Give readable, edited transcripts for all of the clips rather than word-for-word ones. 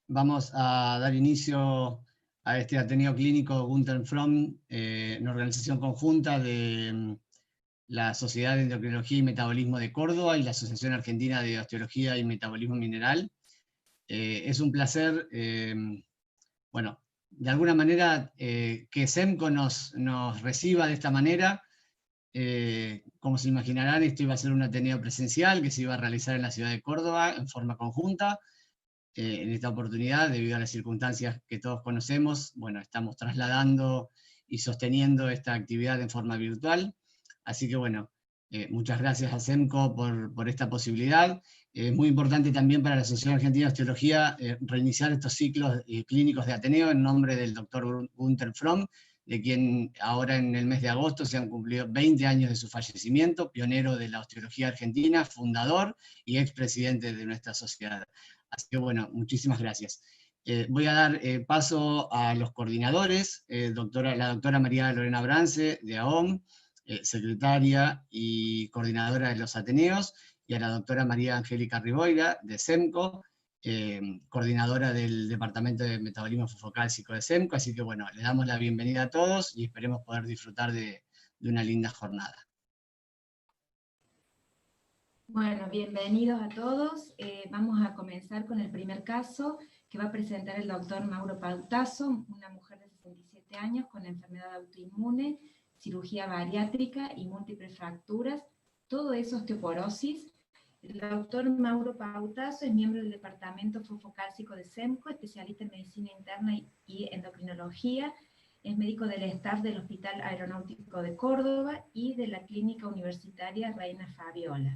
Vamos a dar inicio a este Ateneo Clínico Gunther Fromm, una organización conjunta de la Sociedad de Endocrinología y Metabolismo de Córdoba y la Asociación Argentina de Osteología y Metabolismo Mineral. Es un placer, bueno, de alguna manera que SEMCO nos reciba de esta manera. Como se imaginarán, esto iba a ser un Ateneo presencial que se iba a realizar en la ciudad de Córdoba en forma conjunta. En esta oportunidad, debido a las circunstancias que todos conocemos, bueno, estamos trasladando y sosteniendo esta actividad en forma virtual. Así que bueno, muchas gracias a SEMCO por esta posibilidad. Es muy importante también para la Asociación Argentina de Osteología reiniciar estos ciclos clínicos de Ateneo en nombre del doctor Gunther Fromm, de quien ahora en el mes de agosto se han cumplido 20 años de su fallecimiento, pionero de la osteología argentina, fundador y expresidente de nuestra sociedad. Así que bueno, muchísimas gracias. Voy a dar paso a los coordinadores, la doctora María Lorena Brance, de AOM, secretaria y coordinadora de los Ateneos, y a la doctora María Angélica Riboira, de SEMCO, coordinadora del Departamento de Metabolismo Fosfocálcico de SEMCO. Así que bueno, le damos la bienvenida a todos y esperemos poder disfrutar de una linda jornada. Bueno, bienvenidos a todos. Vamos a comenzar con el primer caso que va a presentar el doctor Mauro Pautasso, una mujer de 67 años con enfermedad autoinmune, cirugía bariátrica y múltiples fracturas, todo es osteoporosis. El doctor Mauro Pautasso es miembro del Departamento Fosfocálcico de SEMCO, especialista en medicina interna y endocrinología, es médico del staff del Hospital Aeronáutico de Córdoba y de la Clínica Universitaria Reina Fabiola.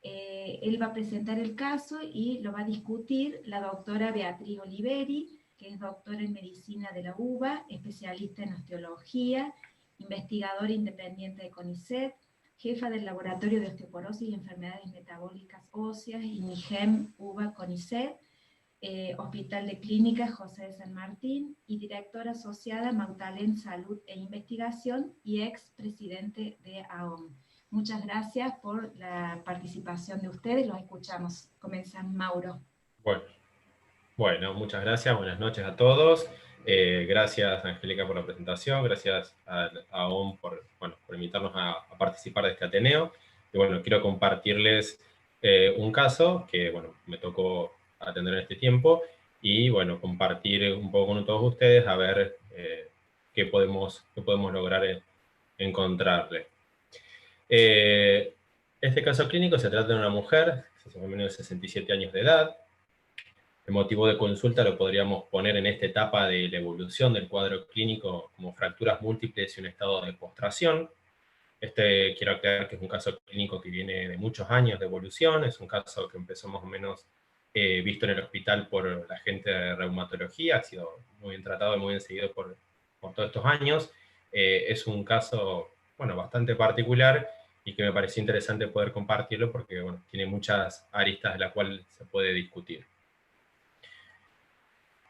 Él va a presentar el caso y lo va a discutir la doctora Beatriz Oliveri, que es doctora en medicina de la UBA, especialista en osteología, investigadora independiente de CONICET, jefa del Laboratorio de Osteoporosis y Enfermedades Metabólicas Óseas, INIGEM, UBA, CONICET, Hospital de Clínicas José de San Martín, y directora asociada Magdalena Salud e Investigación y ex presidente de AOM. Muchas gracias por la participación de ustedes, los escuchamos. Comenzamos, Mauro. Bueno, muchas gracias, buenas noches a todos. Gracias, Angélica, por la presentación, gracias a AOM por invitarnos a participar de este Ateneo. Y bueno, quiero compartirles un caso que me tocó atender en este tiempo y compartir un poco con todos ustedes a ver qué podemos lograr encontrarle. Este caso clínico se trata de una mujer, más o menos de 67 años de edad. El motivo de consulta lo podríamos poner en esta etapa de la evolución del cuadro clínico como fracturas múltiples y un estado de postración. Quiero aclarar que es un caso clínico que viene de muchos años de evolución, es un caso que empezó más o menos visto en el hospital por la gente de reumatología, ha sido muy bien tratado y muy bien seguido por todos estos años. Es un caso, bastante particular y que me pareció interesante poder compartirlo porque, tiene muchas aristas de las cuales se puede discutir.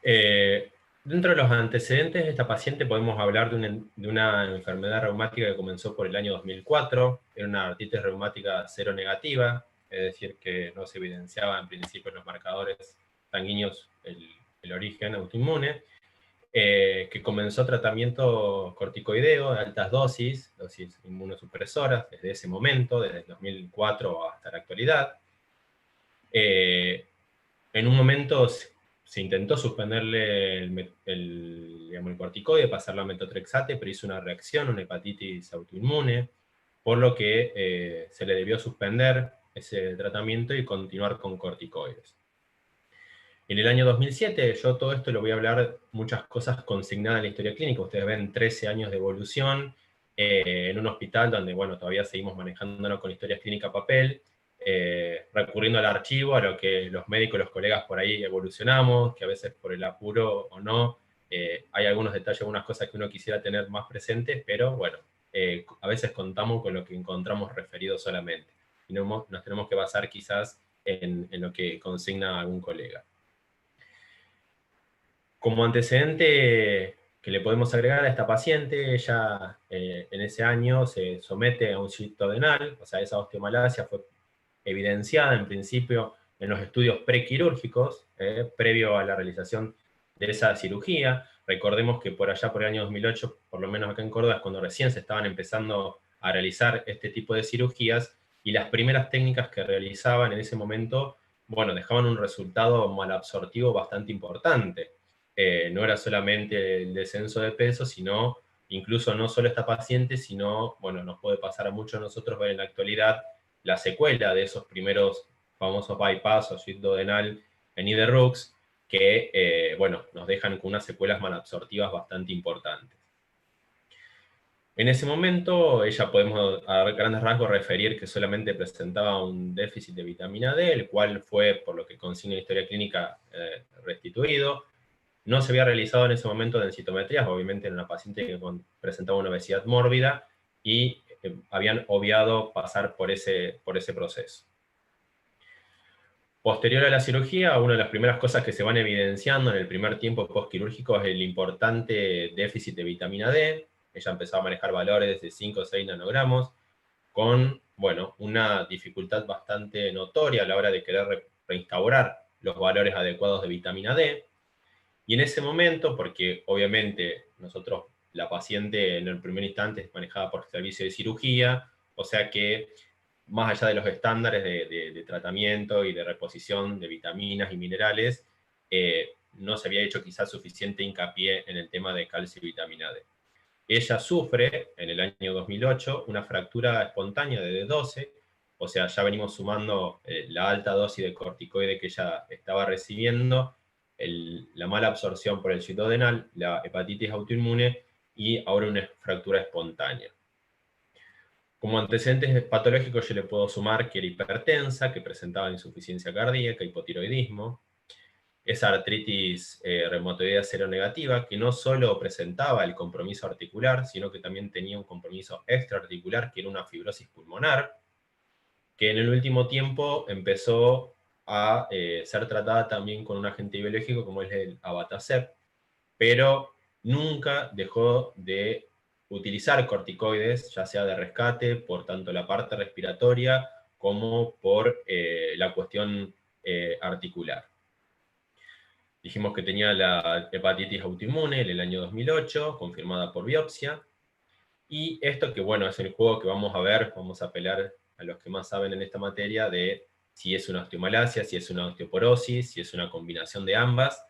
Dentro de los antecedentes de esta paciente podemos hablar de una enfermedad reumática que comenzó por el año 2004, era una artritis reumática seronegativa, es decir, que no se evidenciaba en principio en los marcadores sanguíneos el origen autoinmune, que comenzó tratamiento corticoideo de altas dosis inmunosupresoras desde ese momento, desde el 2004 hasta la actualidad. En un momento se intentó suspenderle el corticoide, pasarlo a metotrexate, pero hizo una reacción, una hepatitis autoinmune, por lo que se le debió suspender ese tratamiento y continuar con corticoides. En el año 2007, yo todo esto lo voy a hablar, muchas cosas consignadas en la historia clínica. Ustedes ven 13 años de evolución en un hospital donde, todavía seguimos manejándonos con historias clínicas papel, recurriendo al archivo, a lo que los médicos, los colegas por ahí evolucionamos, que a veces por el apuro o no, hay algunos detalles, algunas cosas que uno quisiera tener más presentes, pero a veces contamos con lo que encontramos referido solamente. Y nos tenemos que basar quizás en lo que consigna algún colega. Como antecedente que le podemos agregar a esta paciente, ella en ese año se somete a un citoadenal, o sea, esa osteomalacia fue evidenciada en principio en los estudios prequirúrgicos, previo a la realización de esa cirugía. Recordemos que por allá por el año 2008, por lo menos acá en Córdoba, es cuando recién se estaban empezando a realizar este tipo de cirugías, y las primeras técnicas que realizaban en ese momento, bueno, dejaban un resultado malabsortivo bastante importante. No era solamente el descenso de peso, sino incluso no solo esta paciente, sino, bueno, nos puede pasar a muchos de nosotros ver en la actualidad la secuela de esos primeros famosos bypass o suite duodenal en Iderux, que, bueno, nos dejan con unas secuelas malabsortivas bastante importantes. En ese momento, ella podemos a grandes rasgos referir que solamente presentaba un déficit de vitamina D, el cual fue, por lo que consigna la historia clínica, restituido. No se había realizado en ese momento densitometrías, obviamente en una paciente que presentaba una obesidad mórbida, y habían obviado pasar por ese proceso. Posterior a la cirugía, una de las primeras cosas que se van evidenciando en el primer tiempo postquirúrgico es el importante déficit de vitamina D. Ella empezó a manejar valores de 5 o 6 nanogramos, con, bueno, una dificultad bastante notoria a la hora de querer reinstaurar los valores adecuados de vitamina D. Y en ese momento, porque obviamente nosotros, la paciente en el primer instante es manejada por servicio de cirugía, o sea que más allá de los estándares de tratamiento y de reposición de vitaminas y minerales, no se había hecho quizás suficiente hincapié en el tema de calcio y vitamina D. Ella sufre, en el año 2008, una fractura espontánea de D12, o sea, ya venimos sumando la alta dosis de corticoide que ella estaba recibiendo, la mala absorción por el citodenal, la hepatitis autoinmune y ahora una fractura espontánea. Como antecedentes patológicos yo le puedo sumar que era hipertensa, que presentaba insuficiencia cardíaca, hipotiroidismo, esa artritis reumatoidea seronegativa, que no solo presentaba el compromiso articular, sino que también tenía un compromiso extraarticular, que era una fibrosis pulmonar, que en el último tiempo empezó a ser tratada también con un agente biológico como es el abatacept, pero nunca dejó de utilizar corticoides, ya sea de rescate, por tanto la parte respiratoria, como por la cuestión articular. Dijimos que tenía la hepatitis autoinmune en el año 2008, confirmada por biopsia. Y esto que, bueno, es el juego que vamos a ver, vamos a apelar a los que más saben en esta materia de si es una osteomalacia, si es una osteoporosis, si es una combinación de ambas,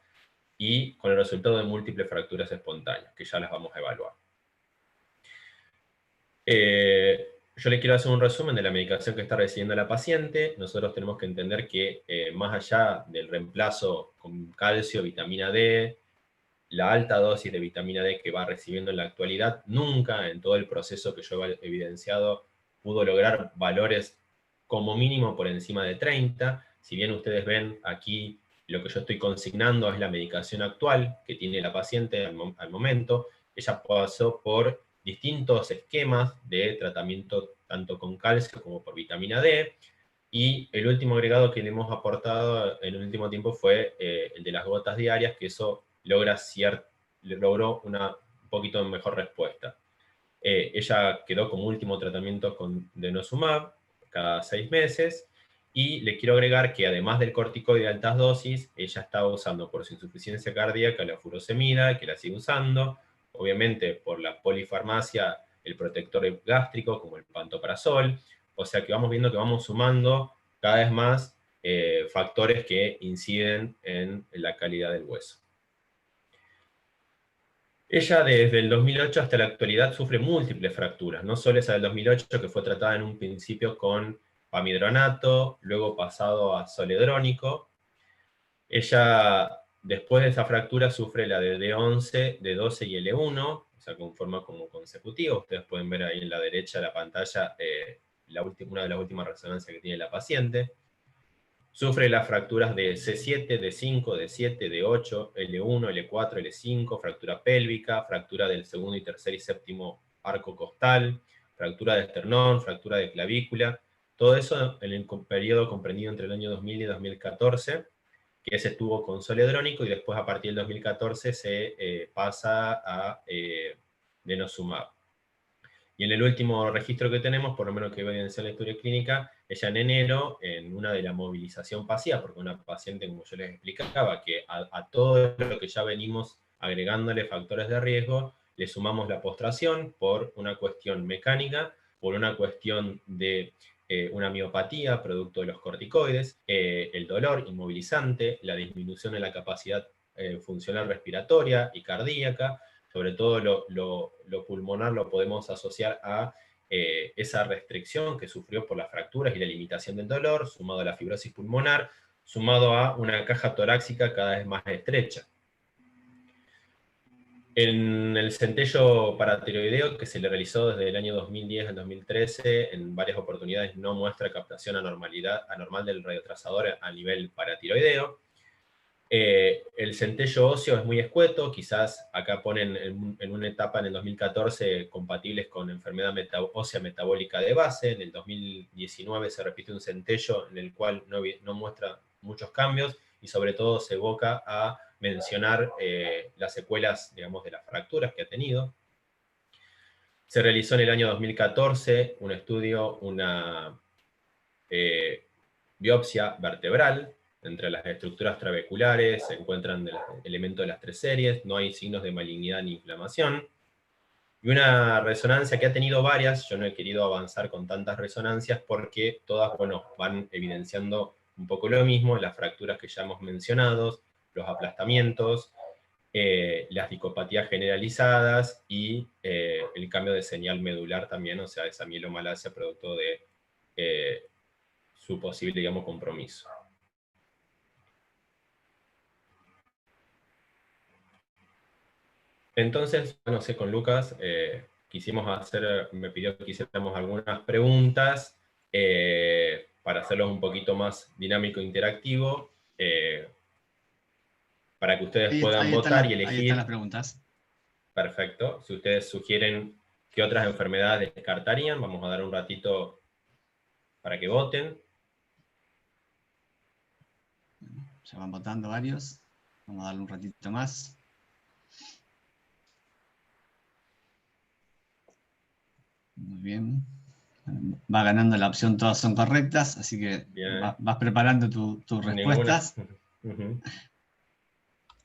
y con el resultado de múltiples fracturas espontáneas, que ya las vamos a evaluar. Yo le quiero hacer un resumen de la medicación que está recibiendo la paciente. Nosotros tenemos que entender que más allá del reemplazo con calcio, vitamina D, la alta dosis de vitamina D que va recibiendo en la actualidad, nunca en todo el proceso que yo he evidenciado pudo lograr valores como mínimo por encima de 30. Si bien ustedes ven aquí lo que yo estoy consignando es la medicación actual que tiene la paciente al momento. Ella pasó por distintos esquemas de tratamiento tanto con calcio como por vitamina D, y el último agregado que le hemos aportado en el último tiempo fue el de las gotas diarias, que eso logró una un poquito mejor respuesta. Ella quedó como último tratamiento con denosumab cada 6 meses, y le quiero agregar que además del corticoide de altas dosis, ella estaba usando por su insuficiencia cardíaca la furosemida, que la sigue usando, obviamente por la polifarmacia, el protector gástrico como el pantoprazol, o sea que vamos viendo que vamos sumando cada vez más factores que inciden en la calidad del hueso. Ella desde el 2008 hasta la actualidad sufre múltiples fracturas, no solo esa del 2008 que fue tratada en un principio con pamidronato, luego pasado a zoledrónico. Ella después de esa fractura sufre la de D11, D12 y L1, o sea, con forma como consecutiva. Ustedes pueden ver ahí en la derecha de la pantalla una de las últimas resonancias que tiene la paciente. Sufre las fracturas de C7, D5, D7, D8, L1, L4, L5, fractura pélvica, fractura del segundo y tercer y séptimo arco costal, fractura de esternón, fractura de clavícula. Todo eso en el periodo comprendido entre el año 2000 y 2014, que se estuvo con zoledrónico, y después a partir del 2014 se pasa a denosumab. Y en el último registro que tenemos, por lo menos que evidencia la historia clínica, ella en enero, en una de la movilización pasiva, porque una paciente, como yo les explicaba, que a todo lo que ya venimos agregándole factores de riesgo, le sumamos la postración por una cuestión mecánica, por una cuestión de una miopatía, producto de los corticoides, el dolor inmovilizante, la disminución de la capacidad funcional respiratoria y cardíaca, sobre todo lo pulmonar lo podemos asociar a esa restricción que sufrió por las fracturas y la limitación del dolor, sumado a la fibrosis pulmonar, sumado a una caja torácica cada vez más estrecha. En el centello paratiroideo que se le realizó desde el año 2010 al 2013, en varias oportunidades no muestra captación anormal del radiotrazador a nivel paratiroideo. El centello óseo es muy escueto, quizás acá ponen en una etapa en el 2014 compatibles con enfermedad ósea metabólica de base. En el 2019 se repite un centello en el cual no muestra muchos cambios y sobre todo se evoca a mencionar las secuelas, digamos, de las fracturas que ha tenido. Se realizó en el año 2014 un estudio, una biopsia vertebral. Entre las estructuras trabeculares se encuentran elementos de las 3 series, no hay signos de malignidad ni inflamación. Y una resonancia que ha tenido varias, yo no he querido avanzar con tantas resonancias porque todas, bueno, van evidenciando un poco lo mismo, las fracturas que ya hemos mencionado, los aplastamientos, las dicopatías generalizadas y el cambio de señal medular también, o sea, esa mielomalacia producto de su posible, digamos, compromiso. Entonces, no sé, con Lucas me pidió que hiciéramos algunas preguntas para hacerlo un poquito más dinámico e interactivo, para que ustedes puedan votar y elegir. Ahí están las preguntas. Perfecto. Si ustedes sugieren qué otras enfermedades descartarían, vamos a dar un ratito para que voten. Ya van votando varios. Vamos a darle un ratito más. Muy bien. Va ganando la opción todas son correctas, así que vas preparando tus respuestas.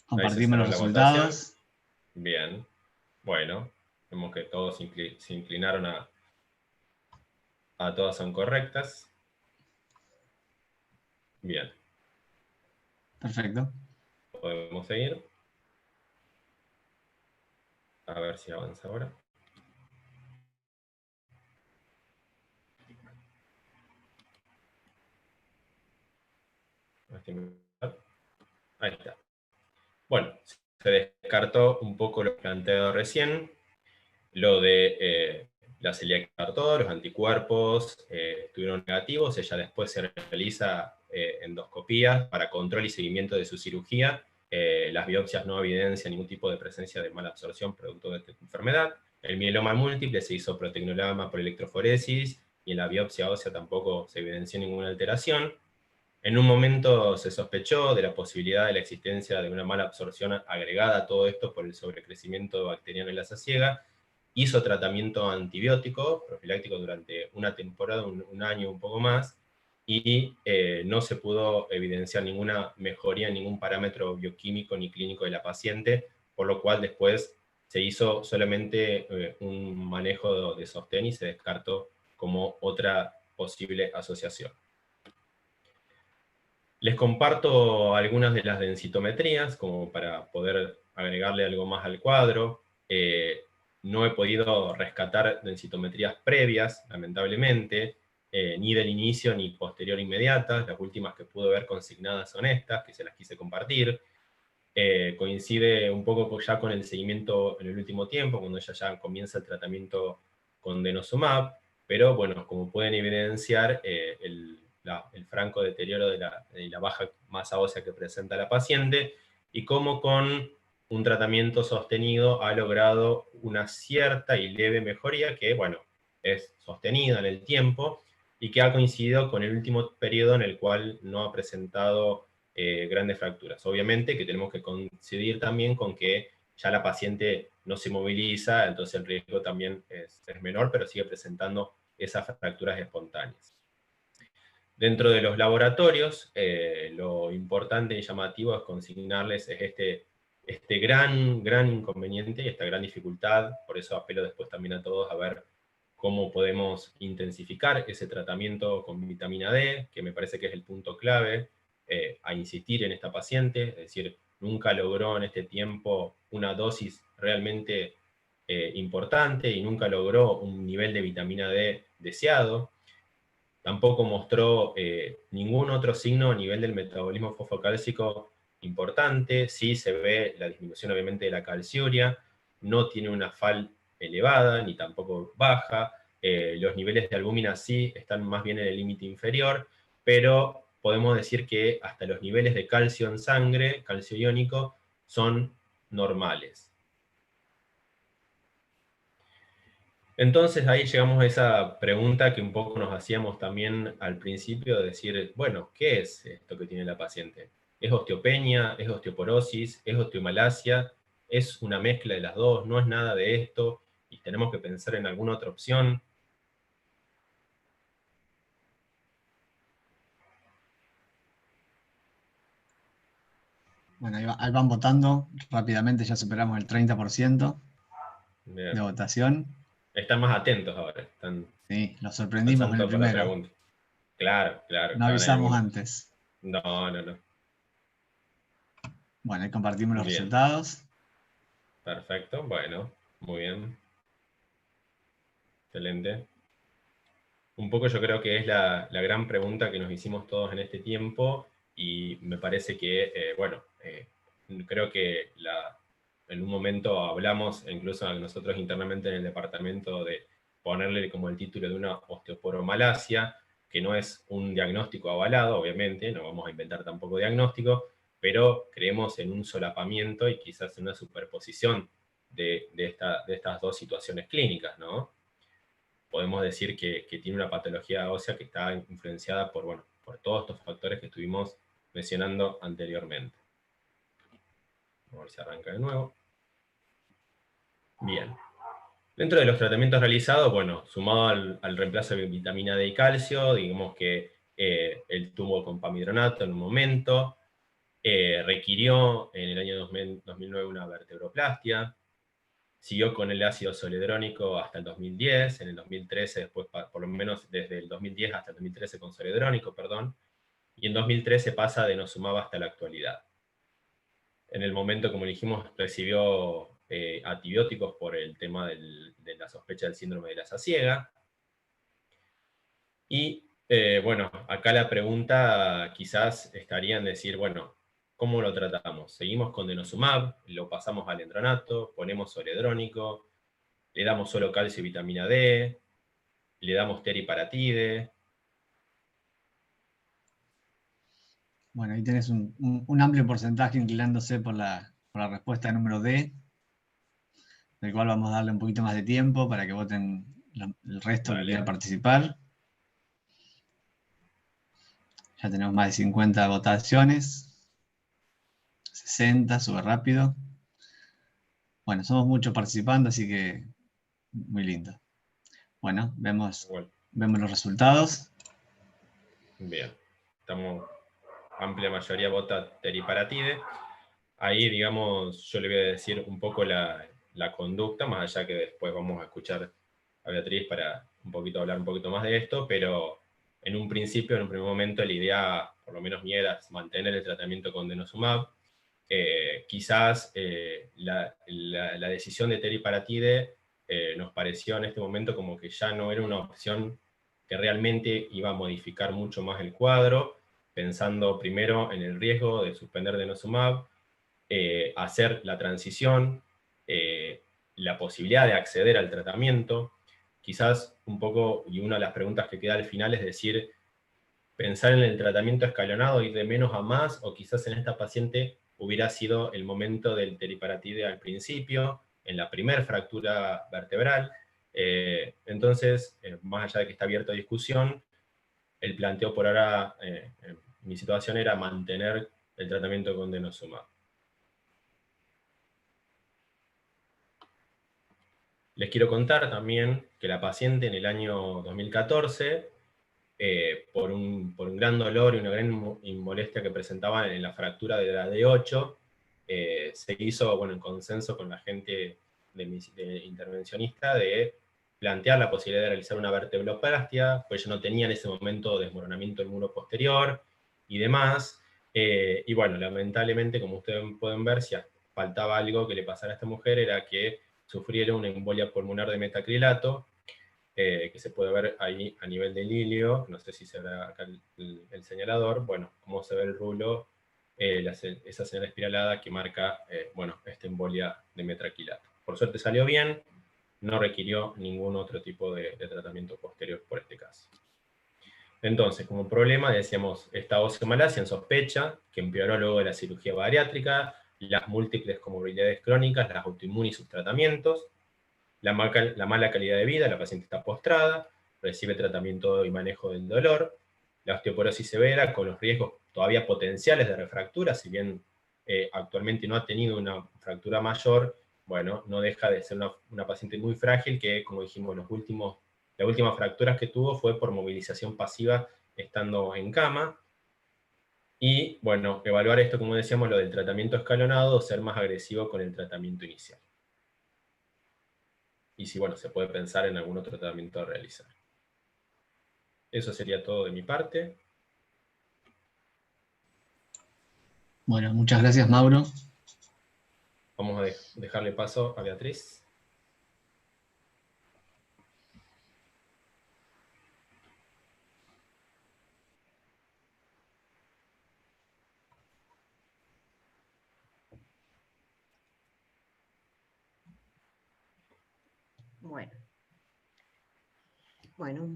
Compartimos los resultados. Bien. Bueno, vemos que todos se inclinaron a todas son correctas. Bien. Perfecto. Podemos seguir. A ver si avanza ahora. Ahí está. Bueno, se descartó un poco lo planteado recién, lo de la celiaquia, los anticuerpos estuvieron negativos, ella después se realiza endoscopías para control y seguimiento de su cirugía, las biopsias no evidencian ningún tipo de presencia de mala absorción producto de esta enfermedad, el mieloma múltiple se hizo protecnolama por electroforesis y en la biopsia ósea tampoco se evidenció ninguna alteración. En un momento se sospechó de la posibilidad de la existencia de una mala absorción agregada a todo esto por el sobrecrecimiento bacteriano en la saciega. Hizo tratamiento antibiótico profiláctico durante una temporada, un año, un poco más, y no se pudo evidenciar ninguna mejoría en ningún parámetro bioquímico ni clínico de la paciente, por lo cual después se hizo solamente un manejo de sostén y se descartó como otra posible asociación. Les comparto algunas de las densitometrías, como para poder agregarle algo más al cuadro. No he podido rescatar densitometrías previas, lamentablemente, ni del inicio ni posterior inmediatas. Las últimas que pude ver consignadas son estas, que se las quise compartir. Coincide un poco ya con el seguimiento en el último tiempo, cuando ella ya comienza el tratamiento con denosumab, pero bueno, como pueden evidenciar, el franco deterioro de la baja masa ósea que presenta la paciente, y cómo con un tratamiento sostenido ha logrado una cierta y leve mejoría que, bueno, es sostenida en el tiempo, y que ha coincidido con el último periodo en el cual no ha presentado grandes fracturas. Obviamente que tenemos que coincidir también con que ya la paciente no se moviliza, entonces el riesgo también es menor, pero sigue presentando esas fracturas espontáneas. Dentro de los laboratorios, lo importante y llamativo es consignarles este gran inconveniente y esta gran dificultad. Por eso apelo después también a todos a ver cómo podemos intensificar ese tratamiento con vitamina D, que me parece que es el punto clave, a insistir en esta paciente, es decir, nunca logró en este tiempo una dosis realmente importante y nunca logró un nivel de vitamina D deseado. Tampoco mostró ningún otro signo a nivel del metabolismo fosfocálcico importante. Sí se ve la disminución obviamente de la calciuria, no tiene una FAL elevada, ni tampoco baja. Los niveles de albúmina sí están más bien en el límite inferior, pero podemos decir que hasta los niveles de calcio en sangre, calcio iónico, son normales. Entonces ahí llegamos a esa pregunta que un poco nos hacíamos también al principio, de decir, bueno, ¿qué es esto que tiene la paciente? ¿Es osteopenia? ¿Es osteoporosis? ¿Es osteomalacia? ¿Es una mezcla de las dos? ¿No es nada de esto? ¿Y tenemos que pensar en alguna otra opción? Bueno, ahí van votando rápidamente, ya superamos el 30% Bien. de votación. Están más atentos ahora, están Sí, los sorprendimos en el pasando por la primero. pregunta. Claro, No estaban ahí avisamos muy... antes. No. Bueno, ahí compartimos los Bien, resultados. perfecto, bueno, muy bien. Excelente. Un poco yo creo que es la gran pregunta que nos hicimos todos en este tiempo, y me parece que, creo que en un momento hablamos, incluso nosotros internamente en el departamento, de ponerle como el título de una osteoporomalacia, que no es un diagnóstico avalado, obviamente, no vamos a inventar tampoco diagnóstico, pero creemos en un solapamiento y quizás en una superposición de estas dos situaciones clínicas, ¿no? Podemos decir que tiene una patología ósea que está influenciada por todos estos factores que estuvimos mencionando anteriormente. Vamos a ver si arranca de nuevo. Bien. Dentro de los tratamientos realizados, bueno, sumado al reemplazo de vitamina D y calcio, digamos que él tuvo con pamidronato en un momento, requirió en el año 2009 una vertebroplastia, siguió con el ácido zoledrónico hasta el 2010, en el 2013 después, por lo menos desde el 2010 hasta el 2013 con zoledrónico, perdón, y en 2013 pasa de denosumab hasta la actualidad. En el momento, como dijimos, recibió antibióticos por el tema de la sospecha del síndrome de la saciega. Y acá la pregunta quizás estaría en decir, bueno, ¿cómo lo tratamos? ¿Seguimos con denosumab? ¿Lo pasamos al endronato? ¿Ponemos zoledrónico? ¿Le damos solo calcio y vitamina D? ¿Le damos teriparatide? Bueno, ahí tenés un amplio porcentaje inclinándose por la respuesta número D, del cual vamos a darle un poquito más de tiempo para que voten el resto que quieran participar. Ya tenemos más de 50 votaciones. 60, sube rápido. Bueno, somos muchos participando, así que muy lindo. Bueno, vemos los resultados. Bien, amplia mayoría vota teriparatide. Ahí, digamos, yo le voy a decir un poco la conducta, más allá que después vamos a escuchar a Beatriz para hablar un poquito más de esto, pero en un principio, en un primer momento, la idea, por lo menos mía, era mantener el tratamiento con denosumab. Quizás la decisión de teriparatide nos pareció en este momento como que ya no era una opción que realmente iba a modificar mucho más el cuadro, pensando primero en el riesgo de suspender denosumab, hacer la transición, la posibilidad de acceder al tratamiento. Quizás un poco, y una de las preguntas que queda al final es decir, pensar en el tratamiento escalonado, ir de menos a más, o quizás en esta paciente hubiera sido el momento del teriparatide al principio, en la primera fractura vertebral. Entonces, más allá de que está abierto a discusión, el planteo por ahora, mi situación era mantener el tratamiento con denosumab. Les quiero contar también que la paciente en el año 2014 por un gran dolor y una gran molestia que presentaba en la fractura de la D8, se hizo, bueno, en consenso con la gente de intervencionista de plantear la posibilidad de realizar una vertebloplastia, pues ella no tenía en ese momento desmoronamiento del muro posterior y demás. Y bueno, lamentablemente, como ustedes pueden ver, si faltaba algo que le pasara a esta mujer, era que sufriera una embolia pulmonar de metacrilato, que se puede ver ahí a nivel del ilio, no sé si se ve acá el señalador, bueno, cómo se ve el rulo, esa señal espiralada que marca, bueno, esta embolia de metacrilato. Por suerte salió bien, no requirió ningún otro tipo de tratamiento posterior por este caso. Entonces, como problema, decíamos, esta osteomalacia en sospecha, que empeoró luego de la cirugía bariátrica, las múltiples comorbilidades crónicas, las autoinmunes y sus tratamientos, la mala calidad de vida, la paciente está postrada, recibe tratamiento y manejo del dolor, la osteoporosis severa con los riesgos todavía potenciales de refractura, si bien actualmente no ha tenido una fractura mayor, bueno, no deja de ser una paciente muy frágil que, como dijimos, las últimas fracturas que tuvo fue por movilización pasiva estando en cama. Y, bueno, evaluar esto, como decíamos, lo del tratamiento escalonado, o ser más agresivo con el tratamiento inicial. Y si, bueno, se puede pensar en algún otro tratamiento a realizar. Eso sería todo de mi parte. Bueno, muchas gracias, Mauro. Vamos a dejarle paso a Beatriz. Bueno,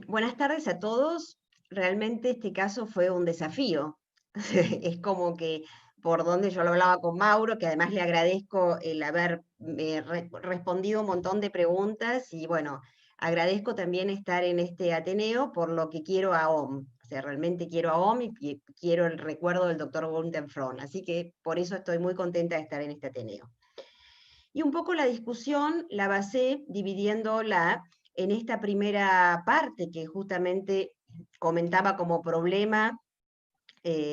buenas tardes a todos. Realmente este caso fue un desafío. Es como que por donde yo lo hablaba con Mauro, que además le agradezco el haber respondido un montón de preguntas, y bueno, agradezco también estar en este Ateneo por lo que quiero a OM. O sea, realmente quiero a OM y quiero el recuerdo del doctor Gunther Fromm. Así que por eso estoy muy contenta de estar en este Ateneo. Y un poco la discusión la basé dividiéndola en esta primera parte que justamente comentaba como problema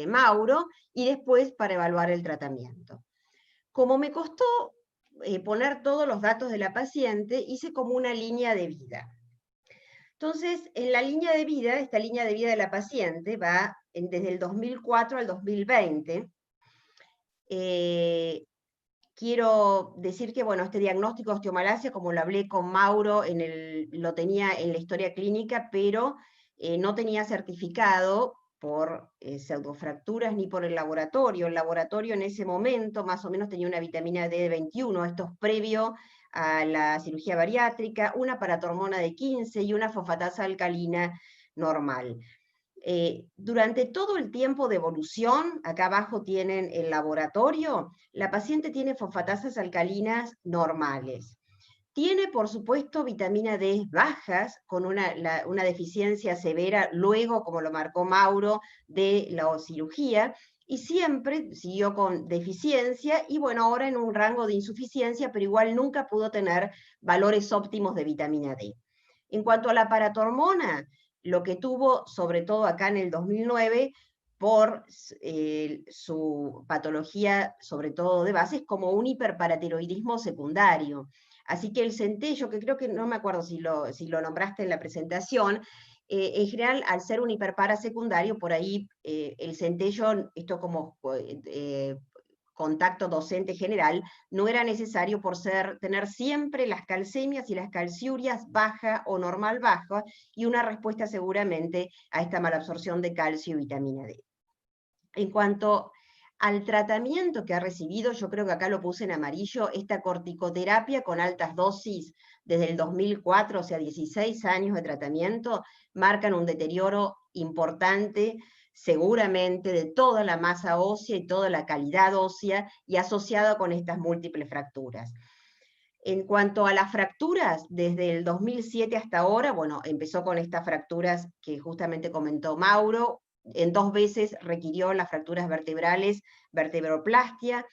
Mauro, y después para evaluar el tratamiento. Como me costó poner todos los datos de la paciente, hice como una línea de vida. Entonces, en la línea de vida, esta línea de vida de la paciente va desde el 2004 al 2020. Quiero decir que, bueno, este diagnóstico de osteomalacia, como lo hablé con Mauro, lo tenía en la historia clínica, pero no tenía certificado por pseudofracturas ni por el laboratorio. El laboratorio en ese momento más o menos tenía una vitamina D de 21, esto es previo a la cirugía bariátrica, una paratormona de 15 y una fosfatasa alcalina normal. Durante todo el tiempo de evolución, acá abajo tienen el laboratorio, la paciente tiene fosfatasas alcalinas normales. Tiene, por supuesto, vitamina D bajas, con una deficiencia severa, luego, como lo marcó Mauro, de la cirugía, y siempre siguió con deficiencia, y bueno, ahora en un rango de insuficiencia, pero igual nunca pudo tener valores óptimos de vitamina D. En cuanto a la paratormona, lo que tuvo, sobre todo acá en el 2009, por su patología, sobre todo de base, es como un hiperparatiroidismo secundario. Así que el centello, que creo que no me acuerdo si lo nombraste en la presentación, en general, al ser un hiperpara secundario, por ahí el centello, esto como contacto docente general, no era necesario por tener siempre las calcemias y las calciurias baja o normal baja, y una respuesta seguramente a esta malabsorción de calcio y vitamina D. En cuanto al tratamiento que ha recibido, yo creo que acá lo puse en amarillo, esta corticoterapia con altas dosis desde el 2004, o sea, 16 años de tratamiento, marcan un deterioro importante, seguramente, de toda la masa ósea y toda la calidad ósea, y asociado con estas múltiples fracturas. En cuanto a las fracturas, desde el 2007 hasta ahora, bueno, empezó con estas fracturas que justamente comentó Mauro, en 2 veces requirió las fracturas vertebrales, vertebroplastia,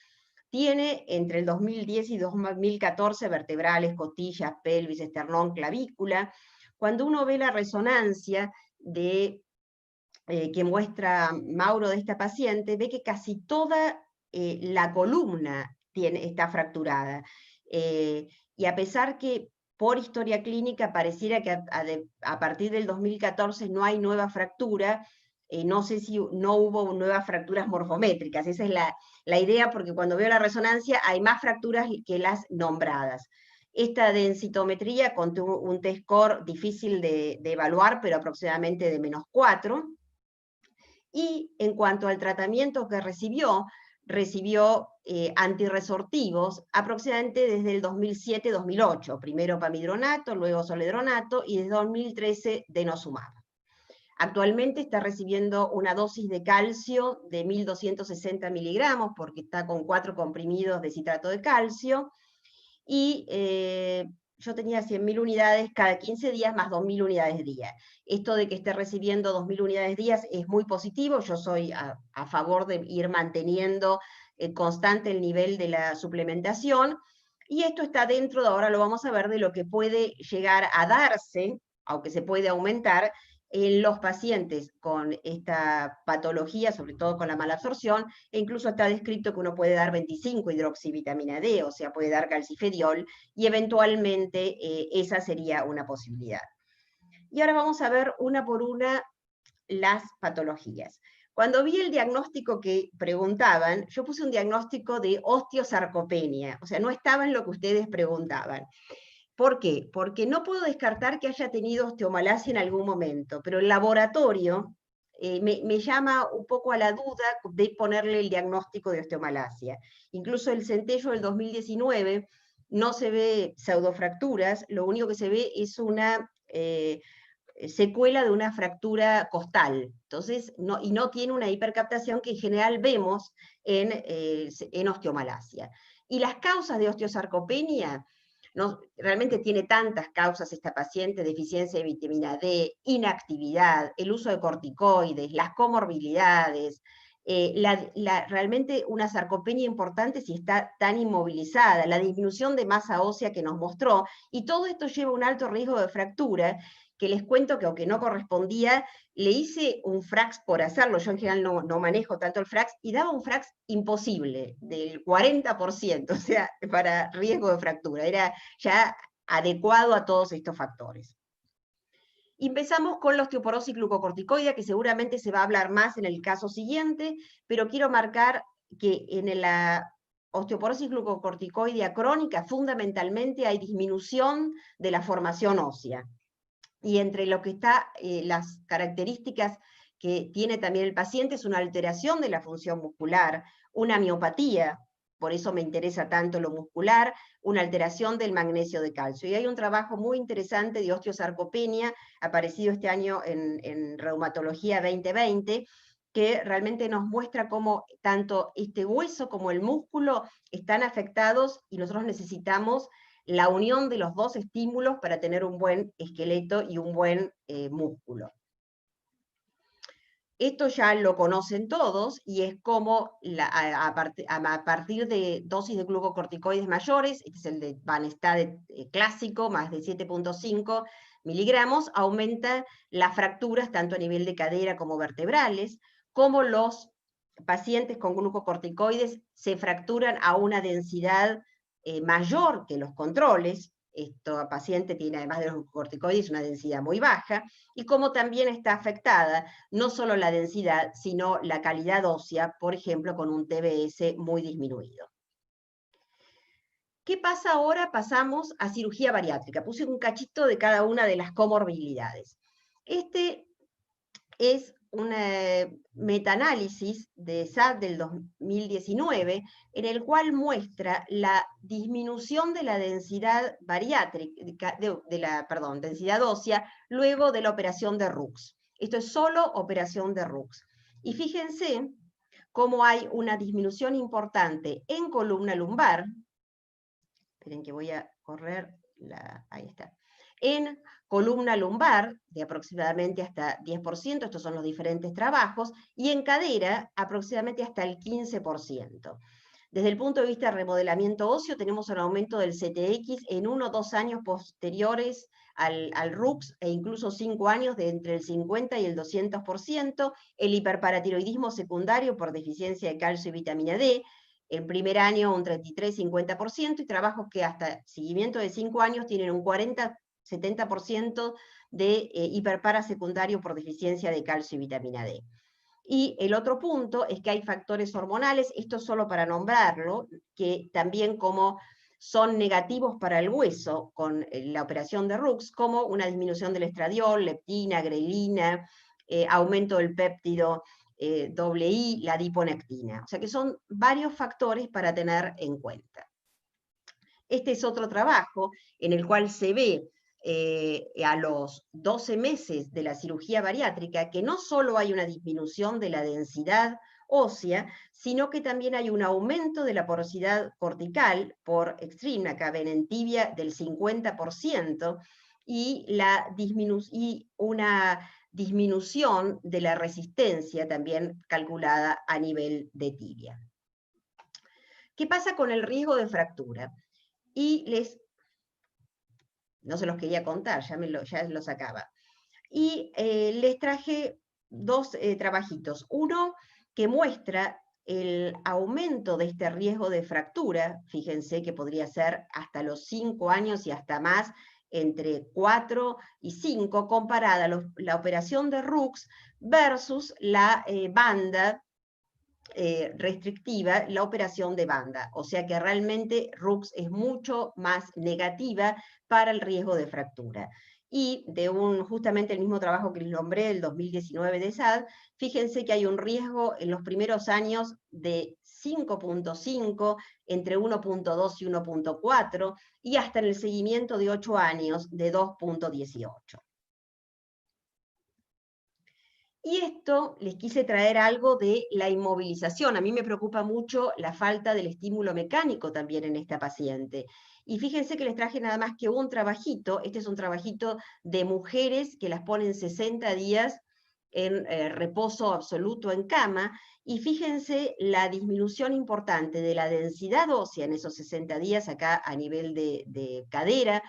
tiene entre el 2010 y 2014 vertebrales, costillas, pelvis, esternón, clavícula. Cuando uno ve la resonancia, que muestra Mauro de esta paciente, ve que casi toda la columna está fracturada. Y a pesar que por historia clínica pareciera que a partir del 2014 no hay nueva fractura, no sé si no hubo nuevas fracturas morfométricas. Esa es la idea, porque cuando veo la resonancia hay más fracturas que las nombradas. Esta densitometría con un T-score difícil de evaluar, pero aproximadamente de -4. Y en cuanto al tratamiento que recibió antirresortivos aproximadamente desde el 2007-2008, primero pamidronato, luego zoledronato, y desde 2013 denosumab. Actualmente está recibiendo una dosis de calcio de 1260 miligramos, porque está con 4 comprimidos de citrato de calcio, y yo tenía 100.000 unidades cada 15 días más 2.000 unidades día. Esto de que esté recibiendo 2.000 unidades días es muy positivo. Yo soy a favor de ir manteniendo constante el nivel de la suplementación, y esto está dentro, de ahora lo vamos a ver, de lo que puede llegar a darse, aunque se puede aumentar, en los pacientes con esta patología, sobre todo con la malabsorción, e incluso está descrito que uno puede dar 25-hidroxivitamina D, o sea, puede dar calcifediol, y eventualmente esa sería una posibilidad. Y ahora vamos a ver una por una las patologías. Cuando vi el diagnóstico que preguntaban, yo puse un diagnóstico de osteosarcopenia, o sea, no estaba en lo que ustedes preguntaban. ¿Por qué? Porque no puedo descartar que haya tenido osteomalacia en algún momento, pero el laboratorio me llama un poco a la duda de ponerle el diagnóstico de osteomalacia. Incluso el centello del 2019 no se ve pseudofracturas, lo único que se ve es una secuela de una fractura costal. Entonces, y no tiene una hipercaptación que en general vemos en osteomalacia. Y las causas de osteosarcopenia, realmente tiene tantas causas esta paciente: deficiencia de vitamina D, inactividad, el uso de corticoides, las comorbilidades, realmente una sarcopenia importante si está tan inmovilizada, la disminución de masa ósea que nos mostró, y todo esto lleva a un alto riesgo de fractura, que les cuento que aunque no correspondía, le hice un FRAX por hacerlo. Yo en general no manejo tanto el FRAX, y daba un FRAX imposible, del 40%, o sea, para riesgo de fractura. Era ya adecuado a todos estos factores. Empezamos con la osteoporosis glucocorticoidea, que seguramente se va a hablar más en el caso siguiente, pero quiero marcar que en la osteoporosis glucocorticoidea crónica fundamentalmente hay disminución de la formación ósea. Y entre lo que está, las características que tiene también el paciente, es una alteración de la función muscular, una miopatía, por eso me interesa tanto lo muscular, una alteración del magnesio de calcio. Y hay un trabajo muy interesante de osteosarcopenia, aparecido este año en Reumatología 2020, que realmente nos muestra cómo tanto este hueso como el músculo están afectados, y nosotros necesitamos la unión de los dos estímulos para tener un buen esqueleto y un buen músculo. Esto ya lo conocen todos, y es como a partir de dosis de glucocorticoides mayores, este es el de Banestad clásico, más de 7.5 miligramos, aumenta las fracturas tanto a nivel de cadera como vertebrales, como los pacientes con glucocorticoides se fracturan a una densidad mayor que los controles. Esta paciente tiene, además de los corticoides, una densidad muy baja, y como también está afectada no solo la densidad, sino la calidad ósea, por ejemplo, con un TBS muy disminuido. ¿Qué pasa ahora? Pasamos a cirugía bariátrica. Puse un cachito de cada una de las comorbilidades. Este es un metaanálisis de SAT del 2019, en el cual muestra la disminución de la densidad bariátrica, densidad ósea, luego de la operación de Rux. Esto es solo operación de Rux. Y fíjense cómo hay una disminución importante en columna lumbar. Esperen que voy a correr ahí está. En columna lumbar, de aproximadamente hasta 10%, estos son los diferentes trabajos, y en cadera, aproximadamente hasta el 15%. Desde el punto de vista de remodelamiento óseo, tenemos un aumento del CTX en 1 o 2 años posteriores al RUX, e incluso 5 años de entre el 50 y el 200%, el hiperparatiroidismo secundario por deficiencia de calcio y vitamina D, el primer año un 33-50%, y trabajos que hasta seguimiento de 5 años tienen un 40-70% de hiperpara secundario por deficiencia de calcio y vitamina D. Y el otro punto es que hay factores hormonales, esto solo para nombrarlo, que también como son negativos para el hueso con la operación de RUX, como una disminución del estradiol, leptina, grelina, aumento del péptido II, la adiponectina. O sea que son varios factores para tener en cuenta. Este es otro trabajo en el cual se ve a los 12 meses de la cirugía bariátrica que no solo hay una disminución de la densidad ósea, sino que también hay un aumento de la porosidad cortical por extreme, acá ven en tibia, del 50%, y una disminución de la resistencia también calculada a nivel de tibia. ¿Qué pasa con el riesgo de fractura? Y no se los quería contar, ya lo sacaba. Y les traje dos trabajitos. Uno que muestra el aumento de este riesgo de fractura, fíjense que podría ser hasta los 5 años y hasta más, entre 4 y 5, comparada la operación de RUX versus la banda restrictiva, la operación de banda. O sea que realmente RUX es mucho más negativa para el riesgo de fractura. Y de justamente el mismo trabajo que les nombré, el 2019 de SAD, fíjense que hay un riesgo en los primeros años de 5.5, entre 1.2 y 1.4, y hasta en el seguimiento de 8 años de 2.18. Y esto les quise traer algo de la inmovilización. A mí me preocupa mucho la falta del estímulo mecánico también en esta paciente. Y fíjense que les traje nada más que un trabajito. Este es un trabajito de mujeres que las ponen 60 días en reposo absoluto en cama. Y fíjense la disminución importante de la densidad ósea en esos 60 días, acá a nivel de cadera.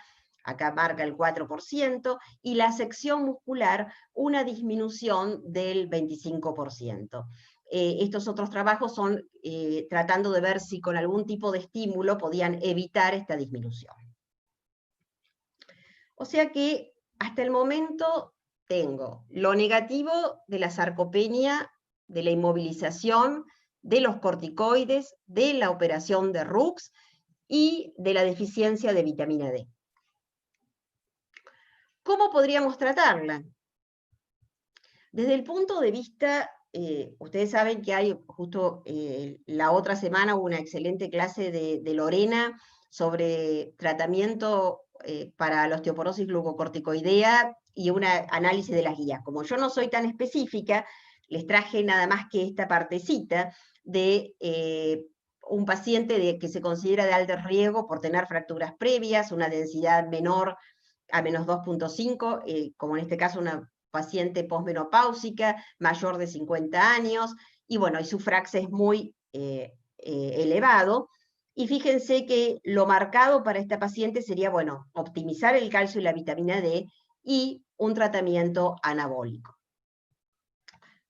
Acá marca el 4%, y la sección muscular una disminución del 25%. Estos otros trabajos son tratando de ver si con algún tipo de estímulo podían evitar esta disminución. O sea que hasta el momento tengo lo negativo de la sarcopenia, de la inmovilización, de los corticoides, de la operación de RUX y de la deficiencia de vitamina D. ¿Cómo podríamos tratarla? Desde el punto de vista, ustedes saben que hay justo la otra semana hubo una excelente clase de Lorena sobre tratamiento para la osteoporosis glucocorticoidea y un análisis de las guías. Como yo no soy tan específica, les traje nada más que esta partecita de un paciente que se considera de alto riesgo por tener fracturas previas, una densidad menor a menos 2.5, como en este caso una paciente posmenopáusica, mayor de 50 años, y bueno, y su FRAX es muy elevado. Y fíjense que lo marcado para esta paciente sería, bueno, optimizar el calcio y la vitamina D y un tratamiento anabólico.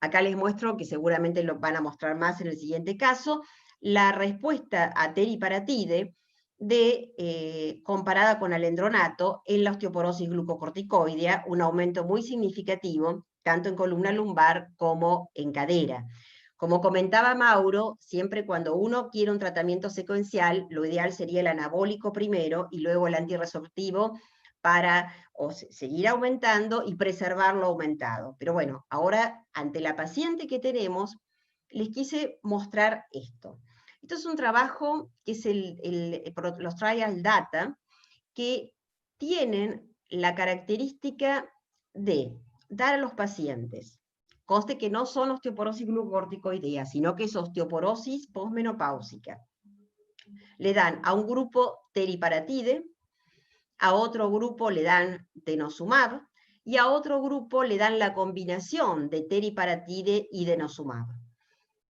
Acá les muestro, que seguramente lo van a mostrar más en el siguiente caso, la respuesta a teriparatide comparada con alendronato en la osteoporosis glucocorticoidea, un aumento muy significativo, tanto en columna lumbar como en cadera. Como comentaba Mauro, siempre cuando uno quiere un tratamiento secuencial, lo ideal sería el anabólico primero y luego el antirresortivo para seguir aumentando y preservar lo aumentado. Pero bueno, ahora ante la paciente que tenemos, les quise mostrar esto. Esto es un trabajo que es los trial data, que tienen la característica de dar a los pacientes, conste que no son osteoporosis glucocorticoidea, sino que es osteoporosis posmenopáusica. Le dan a un grupo teriparatide, a otro grupo le dan denosumab, y a otro grupo le dan la combinación de teriparatide y denosumab.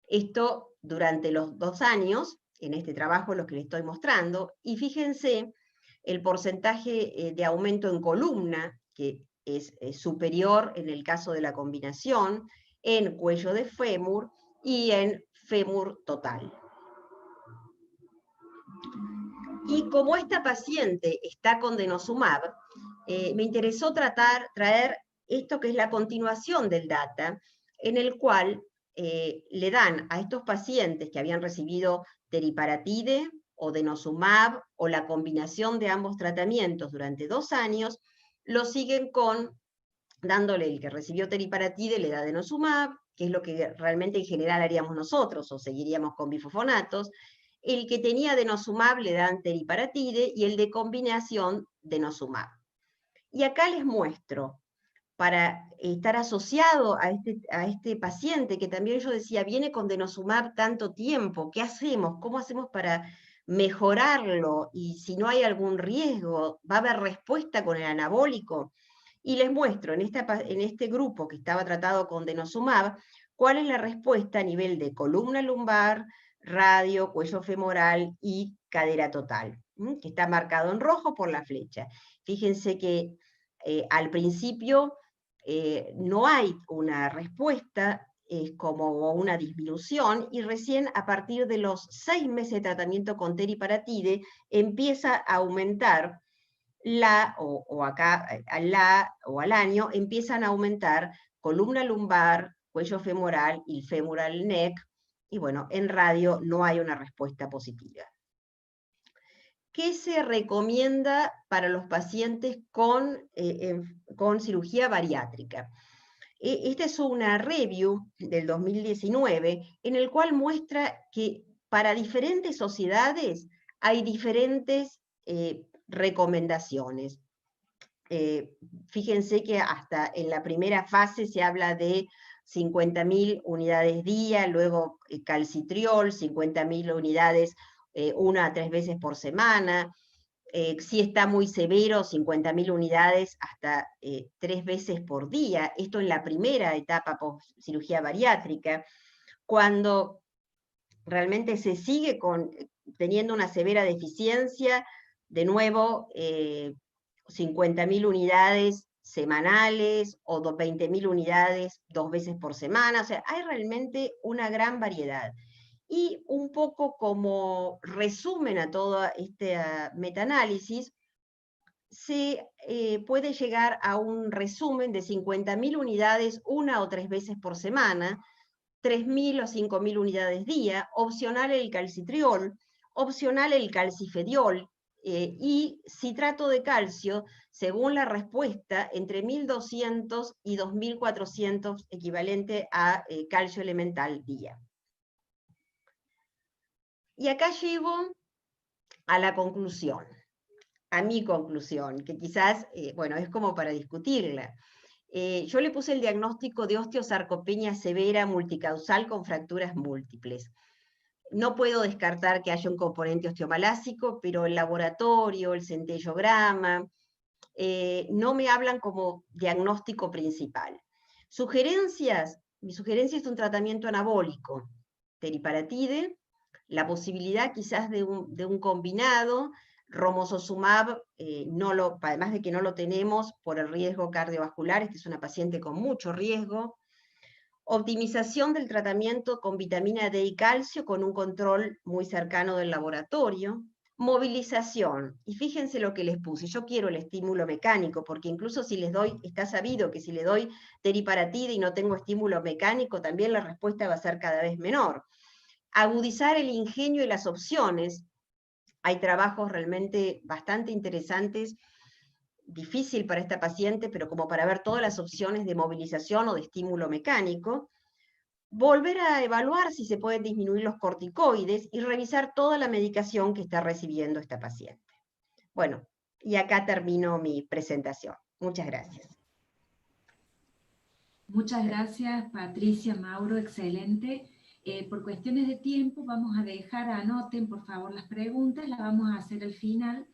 Esto durante los 2 años, en este trabajo lo que les estoy mostrando, y fíjense el porcentaje de aumento en columna, que es superior en el caso de la combinación, en cuello de fémur y en fémur total. Y como esta paciente está con denosumab, me interesó traer esto que es la continuación del data, en el cual le dan a estos pacientes que habían recibido teriparatide o denosumab o la combinación de ambos tratamientos durante 2 años, lo siguen dándole el que recibió teriparatide, le da denosumab, que es lo que realmente en general haríamos nosotros, o seguiríamos con bifosfonatos. El que tenía denosumab le dan teriparatide y el de combinación denosumab. Y acá les muestro, para estar asociado a este paciente, que también yo decía, viene con denosumab tanto tiempo, ¿qué hacemos? ¿Cómo hacemos para mejorarlo? Y si no hay algún riesgo, ¿va a haber respuesta con el anabólico? Y les muestro en este grupo que estaba tratado con denosumab, cuál es la respuesta a nivel de columna lumbar, radio, cuello femoral y cadera total, que está marcado en rojo por la flecha. Fíjense que al principio no hay una respuesta, es como una disminución, y recién a partir de los 6 meses de tratamiento con teriparatide empieza a aumentar al año empiezan a aumentar columna lumbar, cuello femoral y femoral neck, y bueno, en radio no hay una respuesta positiva. ¿Qué se recomienda para los pacientes con cirugía bariátrica? Esta es una review del 2019 en el cual muestra que para diferentes sociedades hay diferentes recomendaciones. Fíjense que hasta en la primera fase se habla de 50.000 unidades día, luego calcitriol, 50.000 unidades 1 a 3 veces por semana. Si está muy severo, 50.000 unidades hasta 3 veces por día. Esto en la primera etapa post cirugía bariátrica. Cuando realmente se sigue teniendo una severa deficiencia, de nuevo, 50.000 unidades semanales o 20.000 unidades 2 veces por semana. O sea, hay realmente una gran variedad. Y un poco como resumen a todo este metaanálisis, se puede llegar a un resumen de 50.000 unidades 1 o 3 veces por semana, 3.000 o 5.000 unidades día, opcional el calcitriol, opcional el calcifediol, y citrato de calcio, según la respuesta, entre 1.200 y 2.400 equivalente a calcio elemental día. Y acá llego a la conclusión, a mi conclusión, que quizás, bueno, es como para discutirla. Yo le puse el diagnóstico de osteosarcopenia severa multicausal con fracturas múltiples. No puedo descartar que haya un componente osteomalásico, pero el laboratorio, el centellograma, no me hablan como diagnóstico principal. Sugerencias, mi sugerencia es un tratamiento anabólico, teriparatide, la posibilidad quizás de un combinado, romosozumab, además de que no lo tenemos por el riesgo cardiovascular, esta es una paciente con mucho riesgo. Optimización del tratamiento con vitamina D y calcio con un control muy cercano del laboratorio. Movilización, y fíjense lo que les puse, yo quiero el estímulo mecánico, porque incluso si les doy, está sabido que si le doy teriparatide y no tengo estímulo mecánico, también la respuesta va a ser cada vez menor. Agudizar el ingenio y las opciones. Hay trabajos realmente bastante interesantes, difícil para esta paciente, pero como para ver todas las opciones de movilización o de estímulo mecánico. Volver a evaluar si se pueden disminuir los corticoides y revisar toda la medicación que está recibiendo esta paciente. Bueno, y acá termino mi presentación. Muchas gracias. Muchas gracias, Patricia, Mauro, excelente. Por cuestiones de tiempo vamos a dejar, anoten por favor las preguntas, las vamos a hacer al final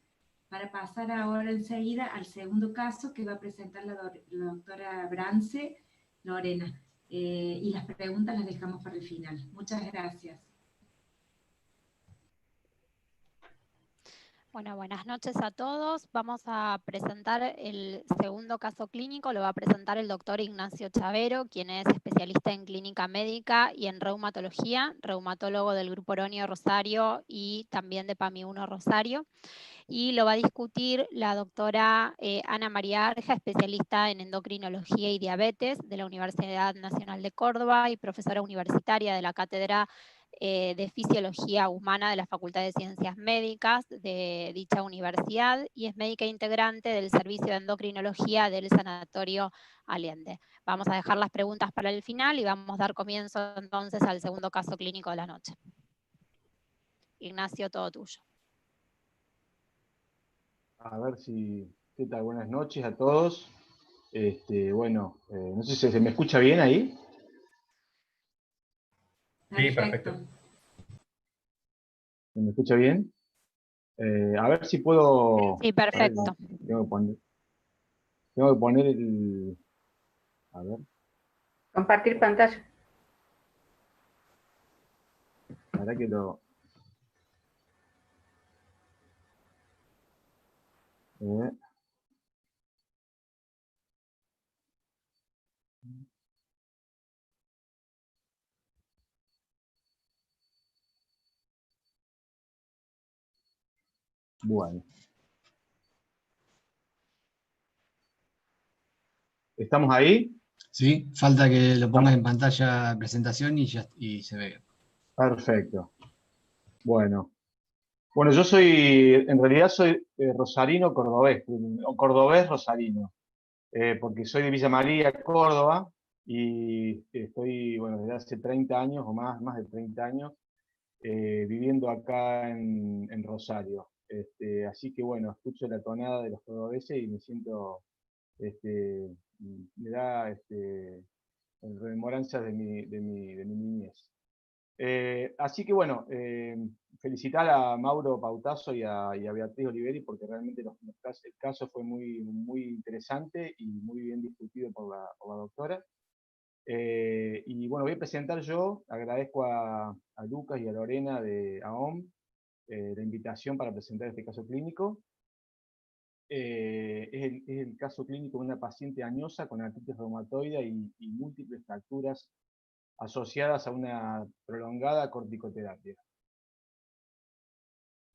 para pasar ahora enseguida al segundo caso que va a presentar la doctora Brance, Lorena. Y las preguntas las dejamos para el final. Muchas gracias. Bueno, buenas noches a todos. Vamos a presentar el segundo caso clínico. Lo va a presentar el doctor Ignacio Chavero, quien es especialista en clínica médica y en reumatología, reumatólogo del Grupo Oronio Rosario y también de PAMI 1 Rosario. Y lo va a discutir la doctora Ana María Arja, especialista en endocrinología y diabetes de la Universidad Nacional de Córdoba y profesora universitaria de la Cátedra de Fisiología Humana de la Facultad de Ciencias Médicas de dicha universidad y es médica integrante del Servicio de Endocrinología del Sanatorio Allende. Vamos a dejar las preguntas para el final y vamos a dar comienzo entonces al segundo caso clínico de la noche. Ignacio, todo tuyo. A ver si... ¿Qué tal? Buenas noches a todos. Bueno, no sé si se me escucha bien ahí. Sí, perfecto. ¿Se me escucha bien? A ver si puedo... Sí, perfecto. Tengo que poner el... A ver. Compartir pantalla. La verdad que lo... Bueno. ¿Estamos ahí? Sí, falta que lo pongas en pantalla de presentación y se ve. Perfecto. Bueno. Bueno, yo soy, en realidad soy rosarino cordobés, o cordobés rosarino, porque soy de Villa María, Córdoba, y estoy, bueno, desde hace 30 años o más de 30 años, viviendo acá en Rosario. Así que bueno, escucho la tonada de los cordobeses y me siento, me da rememoranzas de mi niñez. Así que bueno, felicitar a Mauro Pautasso y a Beatriz Oliveri porque realmente el caso fue muy interesante y muy bien discutido por la doctora. Y bueno, voy a presentar yo, agradezco a Lucas y a Lorena de AOM la invitación para presentar este caso clínico. Es el caso clínico de una paciente añosa con artritis reumatoide y múltiples fracturas asociadas a una prolongada corticoterapia.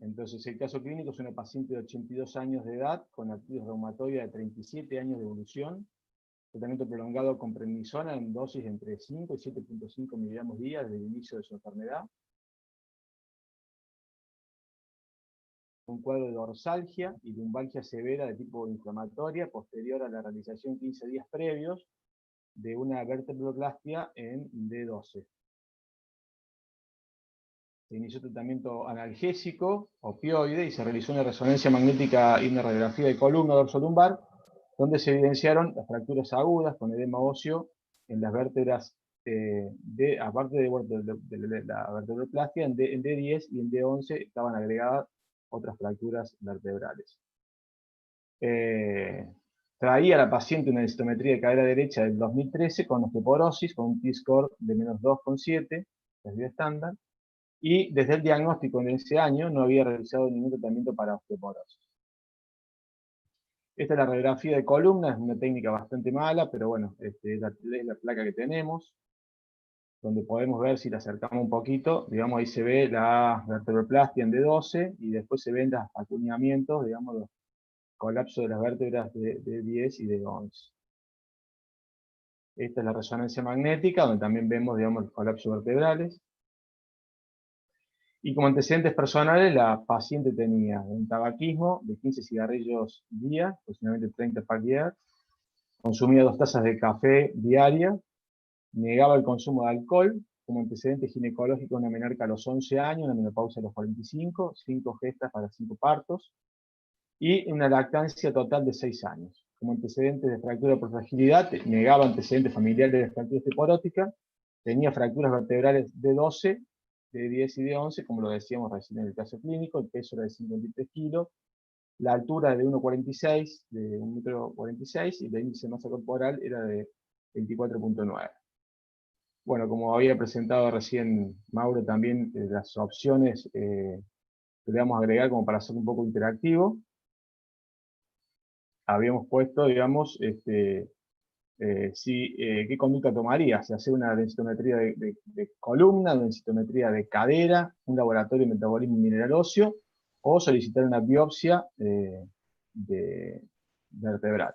Entonces, el caso clínico es una paciente de 82 años de edad con artritis reumatoide de 37 años de evolución, tratamiento prolongado con prednisona en dosis entre 5 y 7.5 miligramos día desde el inicio de su enfermedad. Un cuadro de dorsalgia y lumbalgia severa de tipo inflamatoria posterior a la realización 15 días previos de una vertebroplastia en D12. Se inició tratamiento analgésico, opioide, y se realizó una resonancia magnética y una radiografía de columna dorsolumbar, donde se evidenciaron las fracturas agudas con edema óseo en las vértebras, aparte de la vertebroplastia, en D10 y en D11 estaban agregadas otras fracturas vertebrales. Traía a la paciente una densitometría de cadera derecha del 2013 con osteoporosis, con un T-score de menos 2,7, es de estándar, y desde el diagnóstico en ese año no había realizado ningún tratamiento para osteoporosis. Esta es la radiografía de columna, es una técnica bastante mala, pero bueno, es la placa que tenemos, donde podemos ver, si la acercamos un poquito, digamos, ahí se ve la vertebroplastia en D12, y después se ven los acuñamientos, digamos, los colapsos de las vértebras de D10 y D11. Esta es la resonancia magnética, donde también vemos, digamos, los colapsos vertebrales. Y como antecedentes personales, la paciente tenía un tabaquismo de 15 cigarrillos día, aproximadamente 30 pack diarios, consumía 2 tazas de café diaria, negaba el consumo de alcohol, como antecedente ginecológico una menarca a los 11 años, una menopausia a los 45, 5 gestas para 5 partos, y una lactancia total de 6 años. Como antecedentes de fractura por fragilidad, negaba antecedentes familiares de fractura osteoporótica, tenía fracturas vertebrales de 12, de 10 y de 11, como lo decíamos recién en el caso clínico, el peso era de 53 kilos, la altura de 1,46, de 1,46 m, y el índice de masa corporal era de 24,9. Bueno, como había presentado recién Mauro también, las opciones que le vamos a agregar como para hacer un poco interactivo. Habíamos puesto, digamos, qué conducta tomaría, si hacer una densitometría de columna, una densitometría de cadera, un laboratorio de metabolismo mineral óseo, o solicitar una biopsia de vertebral.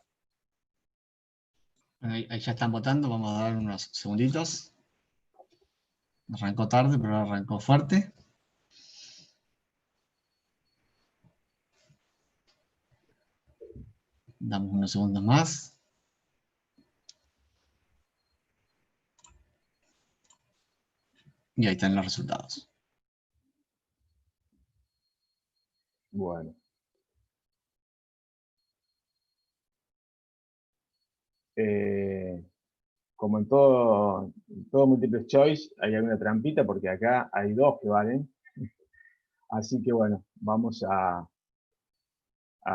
Bueno, ahí ya están votando, vamos a dar unos segunditos. Arrancó tarde, pero arrancó fuerte. Damos unos segundos más. Y ahí están los resultados. Bueno. Como en todo multiple choice, hay alguna trampita, porque acá hay 2 que valen. Así que bueno, vamos a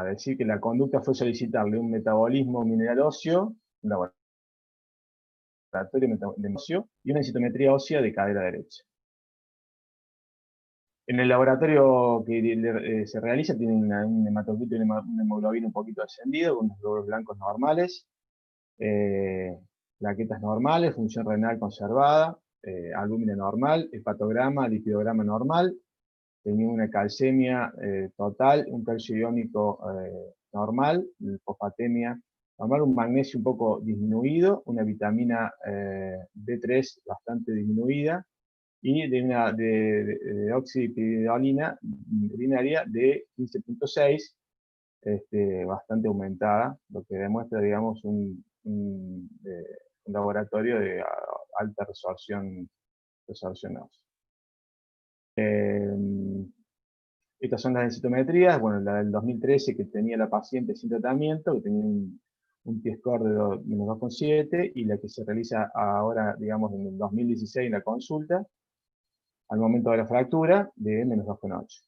decir que la conducta fue solicitarle un metabolismo mineral óseo, un laboratorio de óseo y una densitometría ósea de cadera derecha. En el laboratorio que se realiza tiene un hematocrito y una hemoglobina un poquito ascendido, con unos glóbulos blancos normales, plaquetas normales, función renal conservada, albúmina normal, hepatograma, lipidograma normal, tenía una calcemia total, un calcio iónico normal, fosfatemia normal, un magnesio un poco disminuido, una vitamina D3 bastante disminuida, y de oxipidolina urinaria de 15.6, bastante aumentada, lo que demuestra, digamos, un laboratorio de alta resorción ósea. Estas son las densitometrías, bueno, la del 2013 que tenía la paciente sin tratamiento, que tenía un T-score de menos 2,7, y la que se realiza ahora, digamos, en el 2016 en la consulta, al momento de la fractura, de menos 2,8.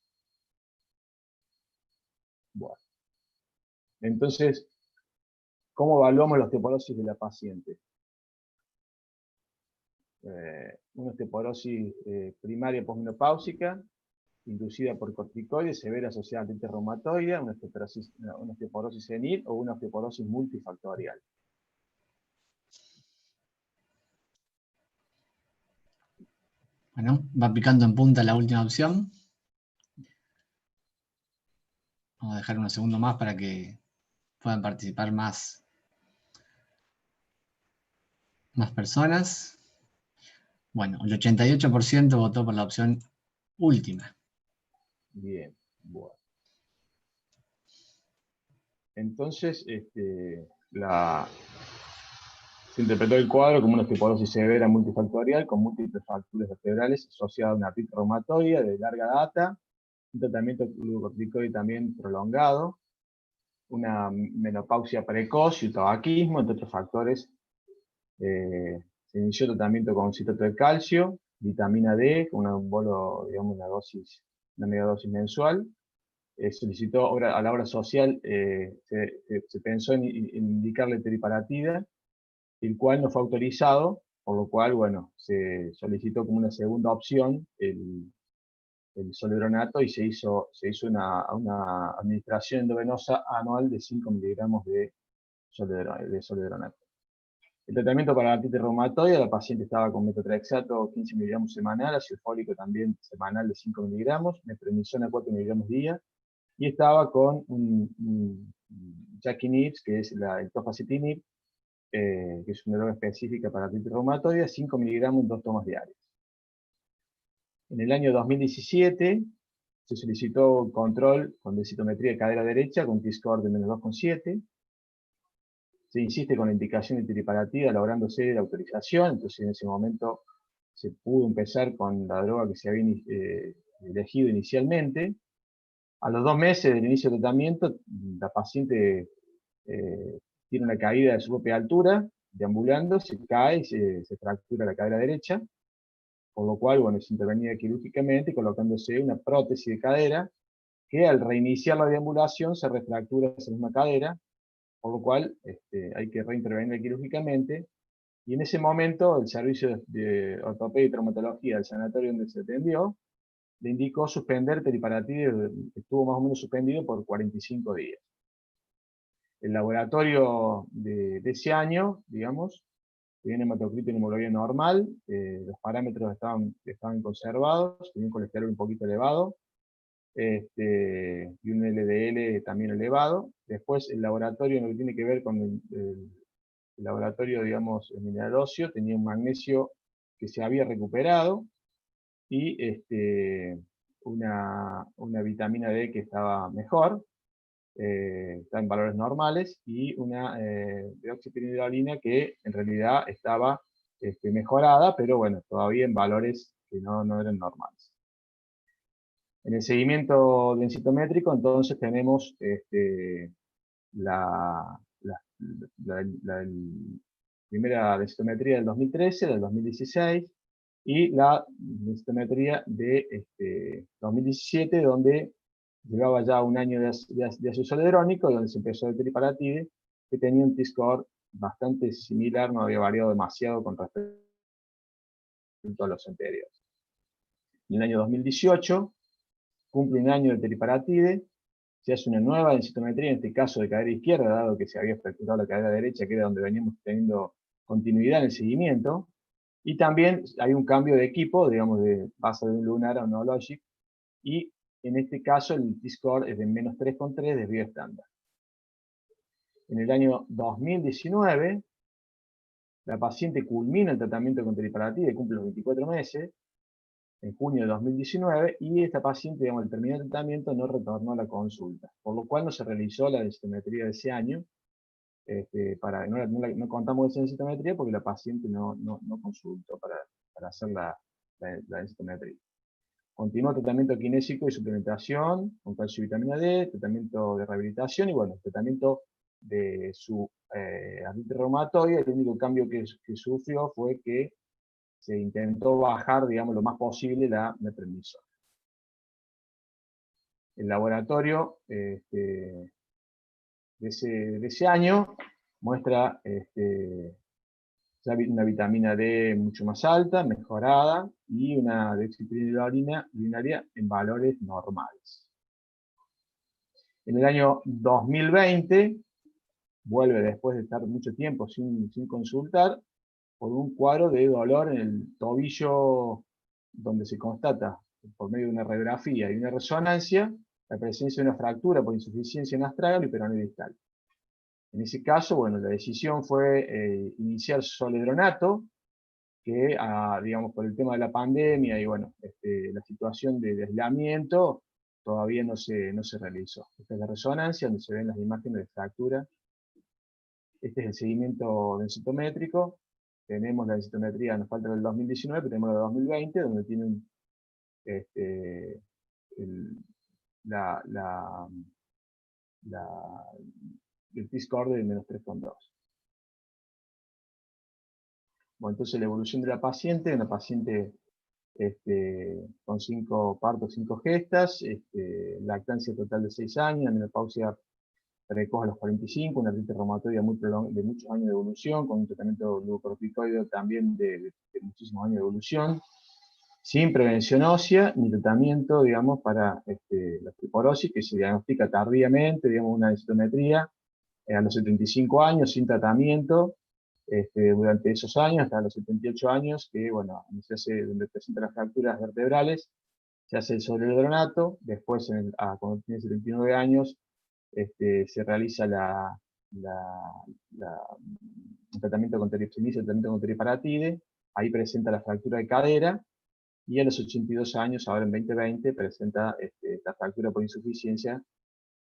Bueno. Entonces, ¿cómo evaluamos la osteoporosis de la paciente? Una osteoporosis primaria posmenopáusica, inducida por corticoides, severa asociada a artritis reumatoide, una osteoporosis senil o una osteoporosis multifactorial. Bueno, va picando en punta la última opción. Vamos a dejar unos segundos más para que puedan participar más personas. Bueno, el 88% votó por la opción última. Bien, bueno. Entonces, se interpretó el cuadro como una osteoporosis severa multifactorial con múltiples fracturas vertebrales asociadas a una artritis reumatoide de larga data, un tratamiento glucocorticoide también prolongado, una menopausia precoz y un tabaquismo, entre otros factores. Se inició tratamiento con citrato de calcio, vitamina D, con un bolo, digamos, una media dosis mensual. Solicitó, a la obra social, se pensó en indicarle teriparatida, el cual no fue autorizado, por lo cual, bueno, se solicitó como una segunda opción el zoledronato, y se hizo una administración endovenosa anual de 5 miligramos de zoledronato. El tratamiento para la artritis reumatoide, la paciente estaba con metotrexato 15 miligramos semanal, ácido fólico también semanal de 5 miligramos, metronidazol 4 miligramos día, y estaba con un Jaquinib, que es el tofacitinib, que es una droga específica para artritis reumatoide, 5 miligramos en 2 tomas diarias. En el año 2017 se solicitó control con densitometría de cadera derecha con T-score de menos 2,7. Se insiste con la indicación de teriparatida lográndose la autorización, entonces en ese momento se pudo empezar con la droga que se había elegido inicialmente. A los 2 meses del inicio del tratamiento, la paciente tiene una caída de su propia altura, deambulando, se cae y se fractura la cadera derecha, por lo cual, bueno, es intervenida quirúrgicamente colocándose una prótesis de cadera, que al reiniciar la deambulación se refractura esa misma cadera, por lo cual hay que reintervenir quirúrgicamente, y en ese momento el servicio de ortopedia y traumatología del sanatorio donde se atendió le indicó suspender teriparatide, estuvo más o menos suspendido por 45 días. El laboratorio de ese año, digamos, tenía hematocrito y hemoglobina normal, los parámetros estaban conservados, tenía un colesterol un poquito elevado, y un LDL también elevado. Después el laboratorio, en lo que tiene que ver con el laboratorio, digamos, el mineral óseo, tenía un magnesio que se había recuperado, y una vitamina D que estaba mejor, está en valores normales, y una deoxipiridoxina que en realidad estaba mejorada, pero bueno, todavía en valores que no eran normales. En el seguimiento densitométrico, entonces tenemos la primera densitometría del 2013, del 2016, y la densitometría de 2017, donde llevaba ya un año de ácido zoledrónico, donde se empezó el teriparatide, que tenía un T-score bastante similar, no había variado demasiado con respecto a los anteriores. En el año 2018, cumple un año de teriparatide, se hace una nueva densitometría, en este caso de cadera izquierda, dado que se había fracturado la cadera derecha, que era donde veníamos teniendo continuidad en el seguimiento, y también hay un cambio de equipo, digamos, de base de un lunar a un Hologic, y en este caso el T-score es de menos 3,3 desvío estándar. En el año 2019, la paciente culmina el tratamiento con teriparatide, cumple los 24 meses, en junio de 2019, y esta paciente, digamos, al terminar el tratamiento, no retornó a la consulta, por lo cual no se realizó la densitometría de ese año. No contamos esa densitometría porque la paciente no consultó para hacer la densitometría. Continuó tratamiento kinésico y suplementación con calcio y vitamina D, tratamiento de rehabilitación y bueno, tratamiento de su artritis reumatoide. El único cambio que sufrió fue que se intentó bajar, digamos, lo más posible la metronidazol. El laboratorio de ese año muestra ya una vitamina D mucho más alta, mejorada, y una deoxipiridoxina urinaria en valores normales. En el año 2020, vuelve después de estar mucho tiempo sin consultar, por un cuadro de dolor en el tobillo, donde se constata, por medio de una radiografía y una resonancia, la presencia de una fractura por insuficiencia en astrágalo y peroneo distal. En ese caso, bueno, la decisión fue iniciar zoledronato, que, digamos, por el tema de la pandemia y bueno, la situación de aislamiento, todavía no se realizó. Esta es la resonancia, donde se ven las imágenes de fractura. Este es el seguimiento densitométrico. Tenemos la densitometría, nos falta del 2019, pero tenemos la de 2020, donde tiene el T-score de menos 3,2. Bueno, entonces la evolución de la paciente, una paciente con 5 partos, 5 gestas, lactancia total de 6 años, menopausia precoz a los 45, una artritis reumatoide de muchos años de evolución, con un tratamiento glucocorticoide también de muchísimos años de evolución, sin prevención ósea, ni tratamiento, digamos, para la osteoporosis, que se diagnostica tardíamente, digamos, una densitometría a los 75 años, sin tratamiento, durante esos años, hasta los 78 años, que, bueno, donde presenta las fracturas vertebrales, se hace el zoledronato, después, cuando tiene 79 años, se realiza el tratamiento con teriparatide, ahí presenta la fractura de cadera, y a los 82 años, ahora en 2020, presenta esta fractura por insuficiencia,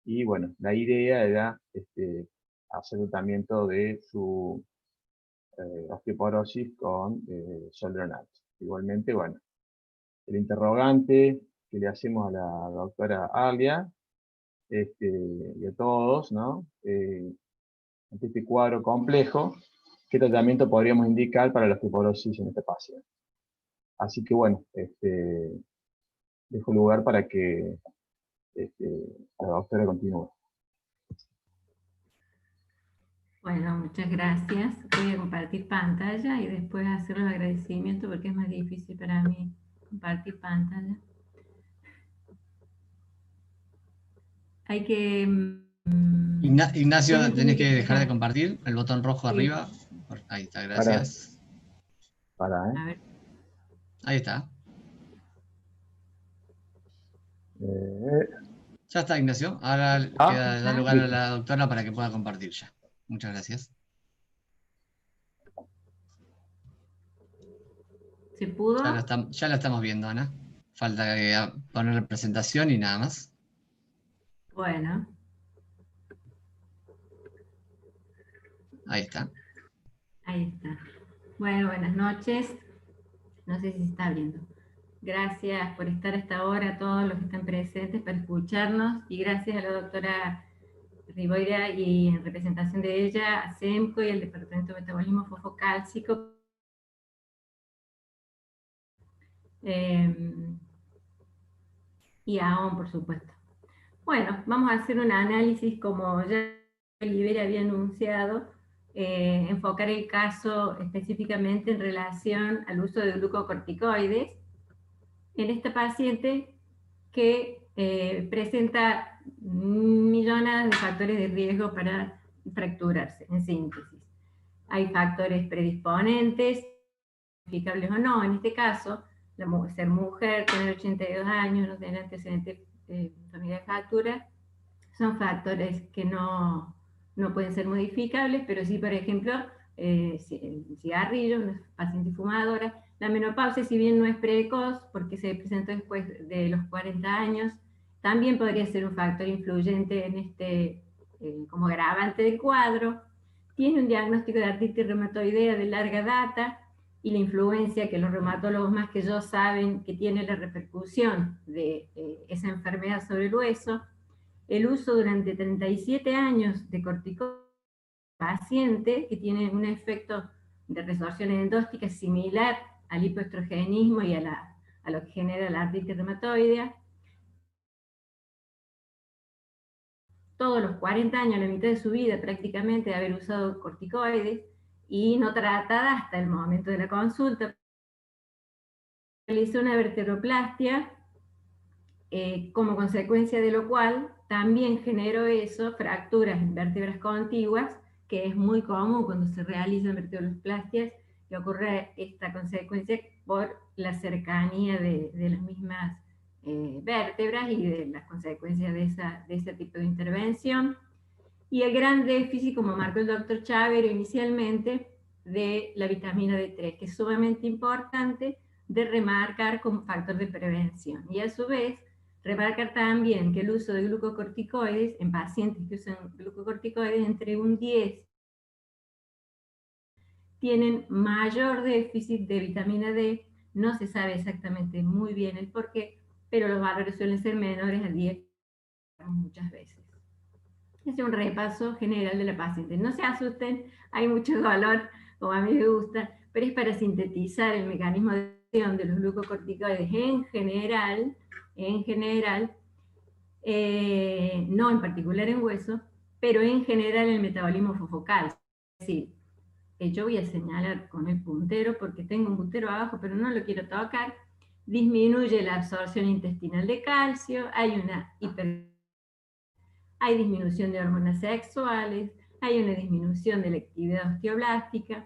y bueno, la idea era hacer tratamiento de su osteoporosis con zoledronato. Igualmente, bueno, el interrogante que le hacemos a la doctora Alia, y a todos, ¿no? Ante este cuadro complejo, ¿qué tratamiento podríamos indicar para la osteoporosis en este paciente? Así que bueno, dejo lugar para que la doctora continúe. Bueno, muchas gracias. Voy a compartir pantalla y después hacer los agradecimientos porque es más difícil para mí compartir pantalla. hay que... Ignacio, tenés que dejar de compartir el botón rojo arriba. Ahí está, gracias. Para, A ver. Ahí está. Ya está, Ignacio. Ahora da lugar a la doctora para que pueda compartir ya. Muchas gracias. ¿Se pudo? Ya la estamos viendo, Ana. Falta poner la presentación y nada más. Bueno. Ahí está. Ahí está. Bueno, buenas noches. No sé si se está viendo. Gracias por estar hasta ahora, todos los que están presentes, para escucharnos. Y gracias a la doctora Riboira y en representación de ella, a SEMCO y al Departamento de Metabolismo Fosfocálcico. Y a AON, por supuesto. Bueno, vamos a hacer un análisis, como ya Olivera había anunciado, enfocar el caso específicamente en relación al uso de glucocorticoides en esta paciente que presenta millones de factores de riesgo para fracturarse, en síntesis. Hay factores predisponentes, verificables o no. En este caso, ser mujer, tener 82 años, no tener antecedentes familia de fractura, son factores que no pueden ser modificables, pero sí, por ejemplo, el cigarrillo, una paciente fumadora. La menopausia, si bien no es precoz, porque se presentó después de los 40 años, también podría ser un factor influyente en este, como agravante del cuadro. Tiene un diagnóstico de artritis reumatoidea de larga data, y la influencia que los reumatólogos más que yo saben que tiene la repercusión de esa enfermedad sobre el hueso. El uso durante 37 años de corticoides paciente que tiene un efecto de resorción endóstica similar al hipoestrogenismo y a lo que genera la artritis reumatoidea. Todos los 40 años, la mitad de su vida prácticamente, de haber usado corticoides y no tratada hasta el momento de la consulta. Realizó una vertebroplastia, como consecuencia de lo cual también generó eso, fracturas en vértebras contiguas, que es muy común cuando se realizan vertebraplastias, que ocurre esta consecuencia por la cercanía de las mismas vértebras y de las consecuencias de ese tipo de intervención. Y el gran déficit, como marcó el doctor Chavero inicialmente, de la vitamina D3, que es sumamente importante de remarcar como factor de prevención. Y a su vez, remarcar también que el uso de glucocorticoides en pacientes que usan glucocorticoides entre un 10 tienen mayor déficit de vitamina D. No se sabe exactamente muy bien el por qué, pero los valores suelen ser menores a 10 muchas veces. Es un repaso general de la paciente. No se asusten, hay mucho dolor, como a mí me gusta, pero es para sintetizar el mecanismo de acción de los glucocorticoides en general, no en particular en hueso, pero en general el metabolismo fosfocal. Es decir, yo voy a señalar con el puntero, porque tengo un puntero abajo, pero no lo quiero tocar. Disminuye la absorción intestinal de calcio, hay disminución de hormonas sexuales, hay una disminución de la actividad osteoblástica,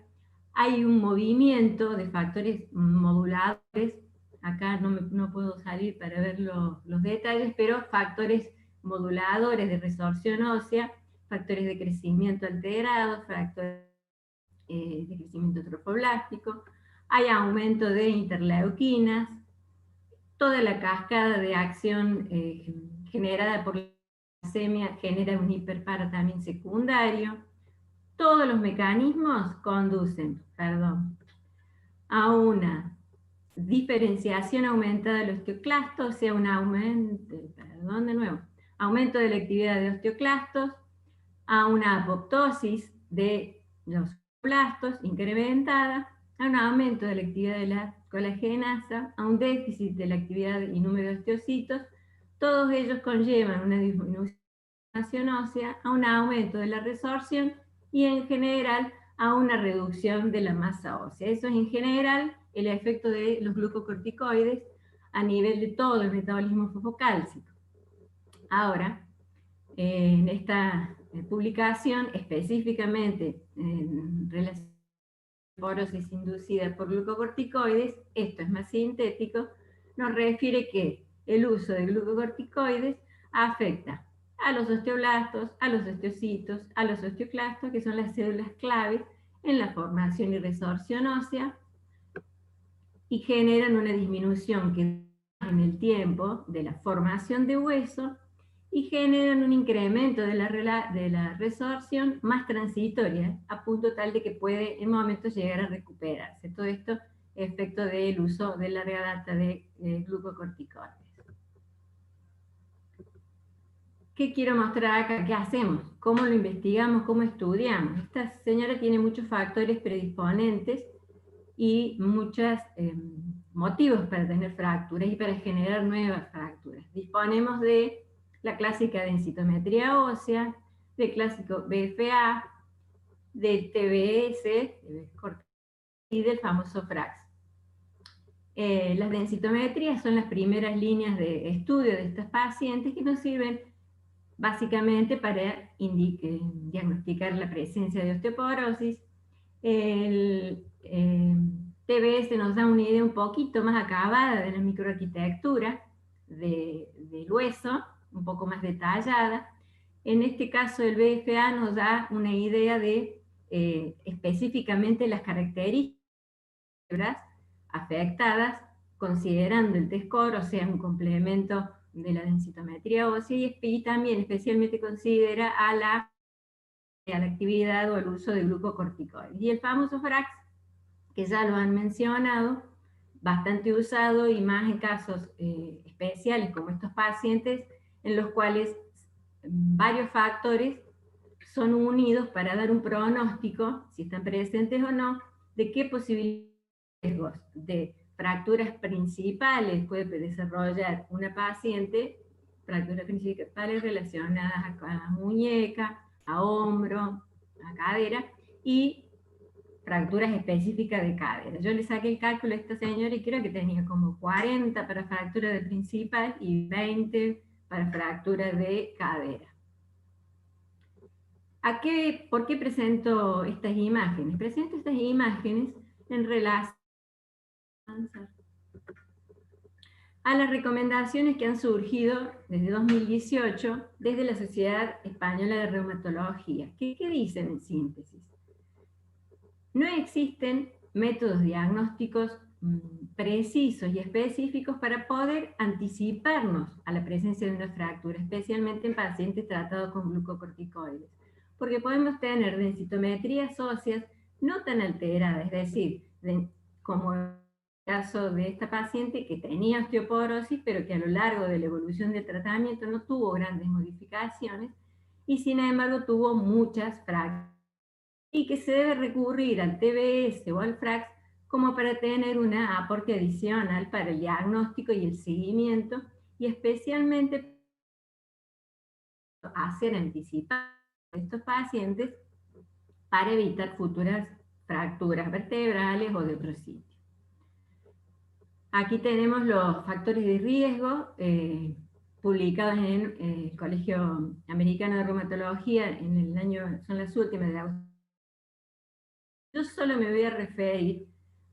hay un movimiento de factores moduladores. Acá no puedo salir para ver los detalles, pero factores moduladores de resorción ósea, factores de crecimiento alterado, factores de crecimiento trofoblástico, hay aumento de interleuquinas, toda la cascada de acción generada por la leucemia genera un hiperparo también secundario. Todos los mecanismos conducen, a una diferenciación aumentada del osteoclasto, o sea, un aumento de la actividad de osteoclastos, a una apoptosis de los osteoblastos incrementada, a un aumento de la actividad de la colagenasa, a un déficit de la actividad y número de osteocitos. Todos ellos conllevan una disminución ósea, a un aumento de la resorción y en general a una reducción de la masa ósea. Eso es en general el efecto de los glucocorticoides a nivel de todo el metabolismo fosfocálcico. Ahora, en esta publicación, específicamente en relación a la porosis inducida por glucocorticoides, esto es más sintético, nos refiere que el uso de glucocorticoides afecta a los osteoblastos, a los osteocitos, a los osteoclastos, que son las células claves en la formación y resorción ósea, y generan una disminución que en el tiempo de la formación de hueso, y generan un incremento de la resorción más transitoria, a punto tal de que puede en momentos llegar a recuperarse. Todo esto efecto del uso de larga data de glucocorticoides. ¿Qué quiero mostrar acá? ¿Qué hacemos? ¿Cómo lo investigamos? ¿Cómo estudiamos? Esta señora tiene muchos factores predisponentes y muchos motivos para tener fracturas y para generar nuevas fracturas. Disponemos de la clásica densitometría ósea, del clásico BFA, del TBS y del famoso FRAX. Las densitometrías son las primeras líneas de estudio de estos pacientes que nos sirven básicamente para diagnosticar la presencia de osteoporosis. El TBS nos da una idea un poquito más acabada de la microarquitectura del hueso, un poco más detallada. En este caso el BFA nos da una idea de específicamente las características afectadas, considerando el T-score, o sea, un complemento de la densitometría ósea, y también especialmente considera a la actividad o el uso de glucocorticoides. Y el famoso FRAX, que ya lo han mencionado, bastante usado y más en casos especiales como estos pacientes, en los cuales varios factores son unidos para dar un pronóstico, si están presentes o no, de qué posibilidades de fracturas principales puede desarrollar una paciente, fracturas principales relacionadas a muñeca, a hombro, a cadera, y fracturas específicas de cadera. Yo le saqué el cálculo a esta señora y creo que tenía como 40 para fractura de principal y 20 para fractura de cadera. ¿Por qué presento estas imágenes? Presento estas imágenes en relación a las recomendaciones que han surgido desde 2018 desde la Sociedad Española de Reumatología. ¿Qué dicen en síntesis? No existen métodos diagnósticos precisos y específicos para poder anticiparnos a la presencia de una fractura, especialmente en pacientes tratados con glucocorticoides, porque podemos tener densitometrías óseas no tan alteradas, es decir, como el caso de esta paciente que tenía osteoporosis, pero que a lo largo de la evolución del tratamiento no tuvo grandes modificaciones, y sin embargo tuvo muchas fracturas, y que se debe recurrir al TBS o al FRAX como para tener un aporte adicional para el diagnóstico y el seguimiento, y especialmente hacer anticipar a estos pacientes para evitar futuras fracturas vertebrales o de otro sitio. Aquí tenemos los factores de riesgo publicados en el Colegio Americano de Reumatología en el año, son las últimas de agosto. Yo solo me voy a referir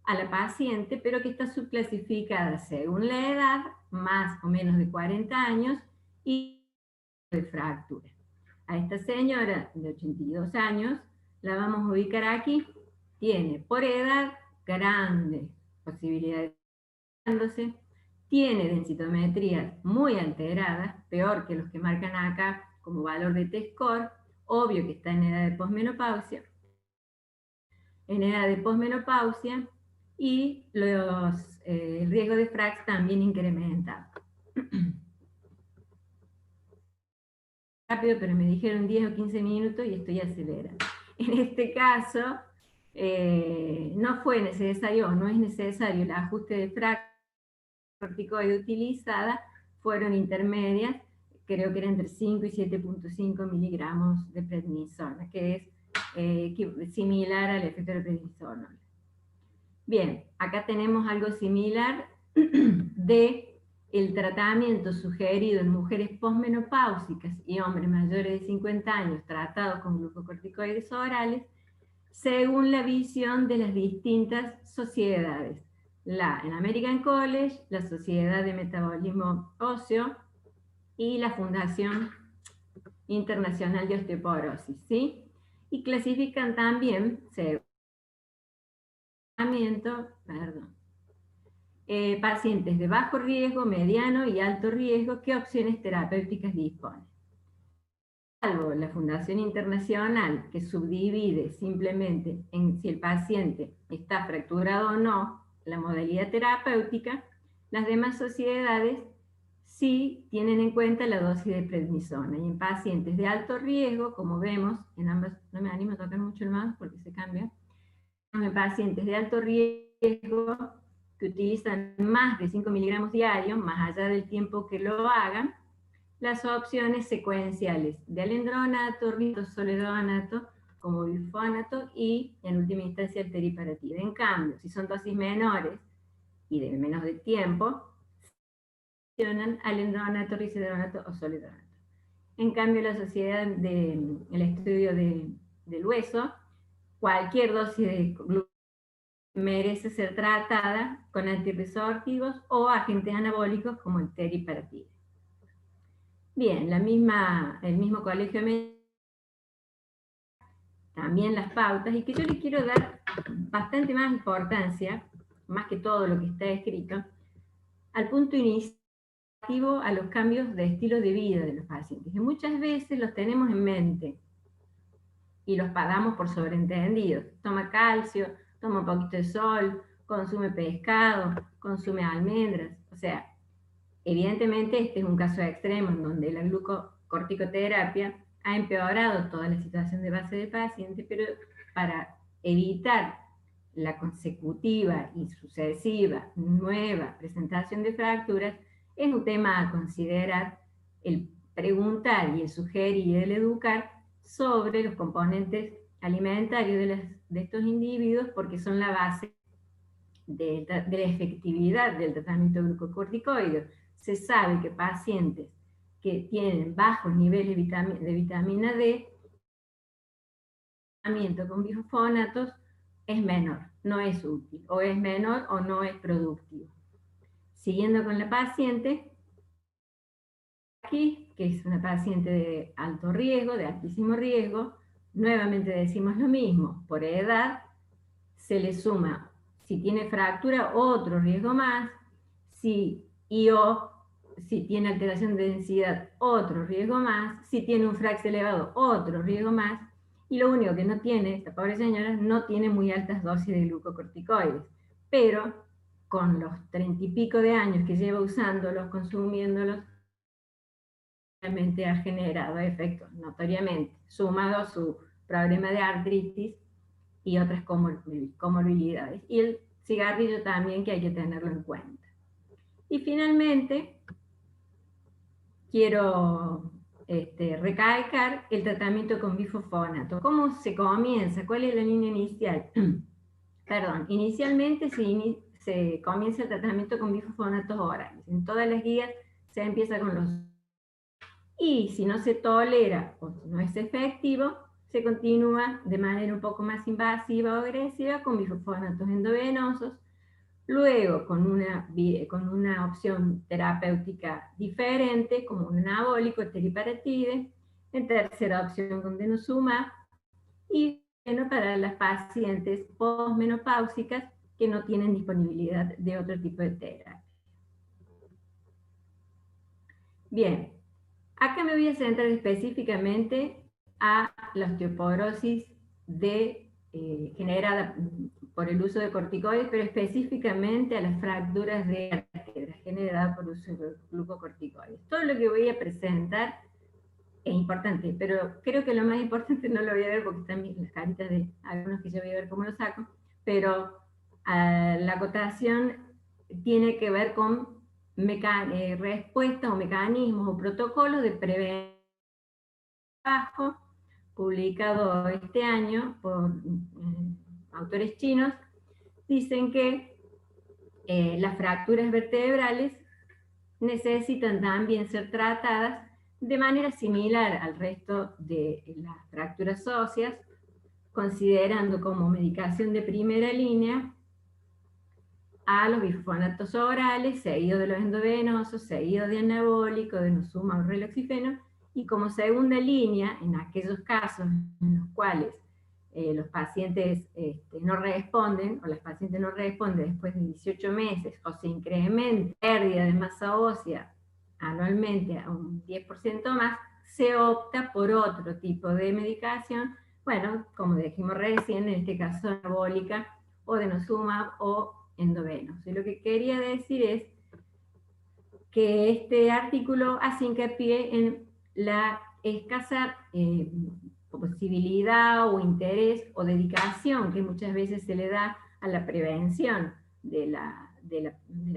a la paciente, pero que está subclasificada según la edad, más o menos de 40 años, y de fractura. A esta señora de 82 años, la vamos a ubicar aquí, tiene por edad grandes posibilidades de tiene densitometrías muy alteradas, peor que los que marcan acá como valor de T-score, obvio que está en edad de posmenopausia, y el riesgo de FRAX también incrementado. Rápido, pero me dijeron 10 o 15 minutos y estoy acelerando. En este caso, no fue necesario o no es necesario el ajuste de FRAX corticoide utilizada, fueron intermedias, creo que era entre 5 y 7.5 miligramos de prednisona, que es similar al efecto de prednisona. Bien, acá tenemos algo similar de el tratamiento sugerido en mujeres posmenopáusicas y hombres mayores de 50 años tratados con glucocorticoides orales, según la visión de las distintas sociedades. La American College, la Sociedad de Metabolismo Óseo y la Fundación Internacional de Osteoporosis, ¿sí? Y clasifican también, pacientes de bajo riesgo, mediano y alto riesgo, ¿qué opciones terapéuticas disponen? Salvo la Fundación Internacional, que subdivide simplemente en si el paciente está fracturado o no, la modalidad terapéutica, las demás sociedades sí tienen en cuenta la dosis de prednisona. Y en pacientes de alto riesgo, como vemos, en ambas, no me animo a tocar mucho el mouse porque se cambia, en pacientes de alto riesgo que utilizan más de 5 miligramos diarios, más allá del tiempo que lo hagan, las opciones secuenciales de alendronato, risoledronato, como bifosfonato y, en última instancia, el teriparatide. En cambio, si son dosis menores y de menos de tiempo, funcionan alendronato, risoledronato o soledronato. En cambio, la sociedad del estudio del hueso, cualquier dosis de glucosa merece ser tratada con antirresortivos o agentes anabólicos como el teriparatide. Bien, el mismo colegio médico, también las pautas, y que yo le quiero dar bastante más importancia, más que todo lo que está escrito, al punto iniciativo a los cambios de estilo de vida de los pacientes, que muchas veces los tenemos en mente y los pagamos por sobreentendidos. Toma calcio, toma un poquito de sol, consume pescado, consume almendras, o sea, evidentemente este es un caso extremo en donde la glucocorticoterapia ha empeorado toda la situación de base del paciente, pero para evitar la consecutiva y sucesiva nueva presentación de fracturas, es un tema a considerar el preguntar y el sugerir y el educar sobre los componentes alimentarios de estos individuos, porque son la base de la efectividad del tratamiento glucocorticoide. Se sabe que pacientes que tienen bajos niveles de vitamina D, el tratamiento con bifosfonatos es menor, no es útil, o es menor o no es productivo. Siguiendo con la paciente, aquí, que es una paciente de alto riesgo, de altísimo riesgo, nuevamente decimos lo mismo, por edad se le suma, si tiene fractura, otro riesgo más, si tiene alteración de densidad, otro riesgo más, si tiene un FRAX elevado, otro riesgo más, y lo único que no tiene, esta pobre señora, no tiene muy altas dosis de glucocorticoides, pero con los 30 y pico de años que lleva usándolos, consumiéndolos, realmente ha generado efectos notoriamente, sumado a su problema de artritis y otras comorbilidades. Y el cigarrillo también, que hay que tenerlo en cuenta. Y finalmente, quiero recalcar el tratamiento con bifosfonato. ¿Cómo se comienza? ¿Cuál es la línea inicial? Perdón, inicialmente se comienza el tratamiento con bifosfonatos orales. En todas las guías se empieza con los... Y si no se tolera o no es efectivo, se continúa de manera un poco más invasiva o agresiva con bifosfonatos endovenosos, luego con una opción terapéutica diferente, como un anabólico, teriparatide, en tercera opción con denosumab, y bueno, para las pacientes posmenopáusicas que no tienen disponibilidad de otro tipo de terapia. Bien, acá me voy a centrar específicamente a la osteoporosis generada por el uso de corticoides, pero específicamente a las fracturas de vértebras generadas por uso de glucocorticoides. Todo lo que voy a presentar es importante, pero creo que lo más importante no lo voy a ver porque están las caritas de algunos que yo voy a ver cómo lo saco, pero la acotación tiene que ver con respuestas o mecanismos o protocolos de prevención, publicado este año por autores chinos, dicen que las fracturas vertebrales necesitan también ser tratadas de manera similar al resto de las fracturas óseas, considerando como medicación de primera línea a los bifosfonatos orales, seguido de los endovenosos, seguido de anabólico, de denosumab o reloxifeno, y como segunda línea, en aquellos casos en los cuales los pacientes no responden, o las pacientes no responden después de 18 meses, o se incrementa pérdida de masa ósea anualmente a un 10% más, se opta por otro tipo de medicación, bueno, como dijimos recién, en este caso anabólica, o denosumab, o endovenoso. Y lo que quería decir es que este artículo hace hincapié en la escasa posibilidad o interés o dedicación que muchas veces se le da a la prevención de la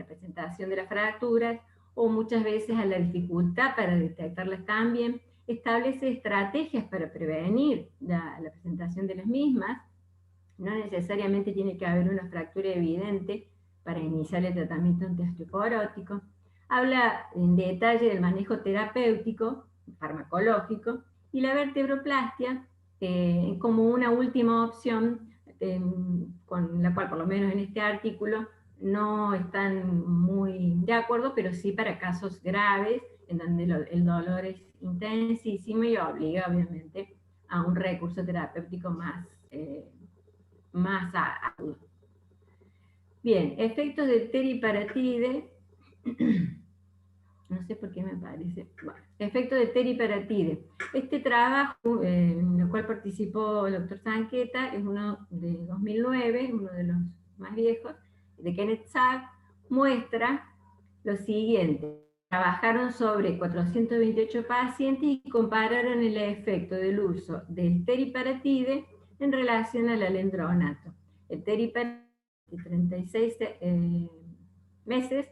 presentación de las fracturas, o muchas veces a la dificultad para detectarlas también. Establece estrategias para prevenir la presentación de las mismas. No necesariamente tiene que haber una fractura evidente para iniciar el tratamiento antiosteoporótico. Habla en detalle del manejo terapéutico, farmacológico, y la vertebroplastia como una última opción, con la cual, por lo menos en este artículo, no están muy de acuerdo, pero sí para casos graves, en donde el dolor es intensísimo y obliga, obviamente, a un recurso terapéutico más agudo. Bien, efectos de teriparatide. No sé por qué me parece. Bueno, efecto de teriparatide. Este trabajo, en el cual participó el doctor Zanqueta, es uno de 2009, uno de los más viejos, de Kenneth Sack, muestra lo siguiente. Trabajaron sobre 428 pacientes y compararon el efecto del uso del teriparatide en relación al alendronato. El teriparatide de 36 meses,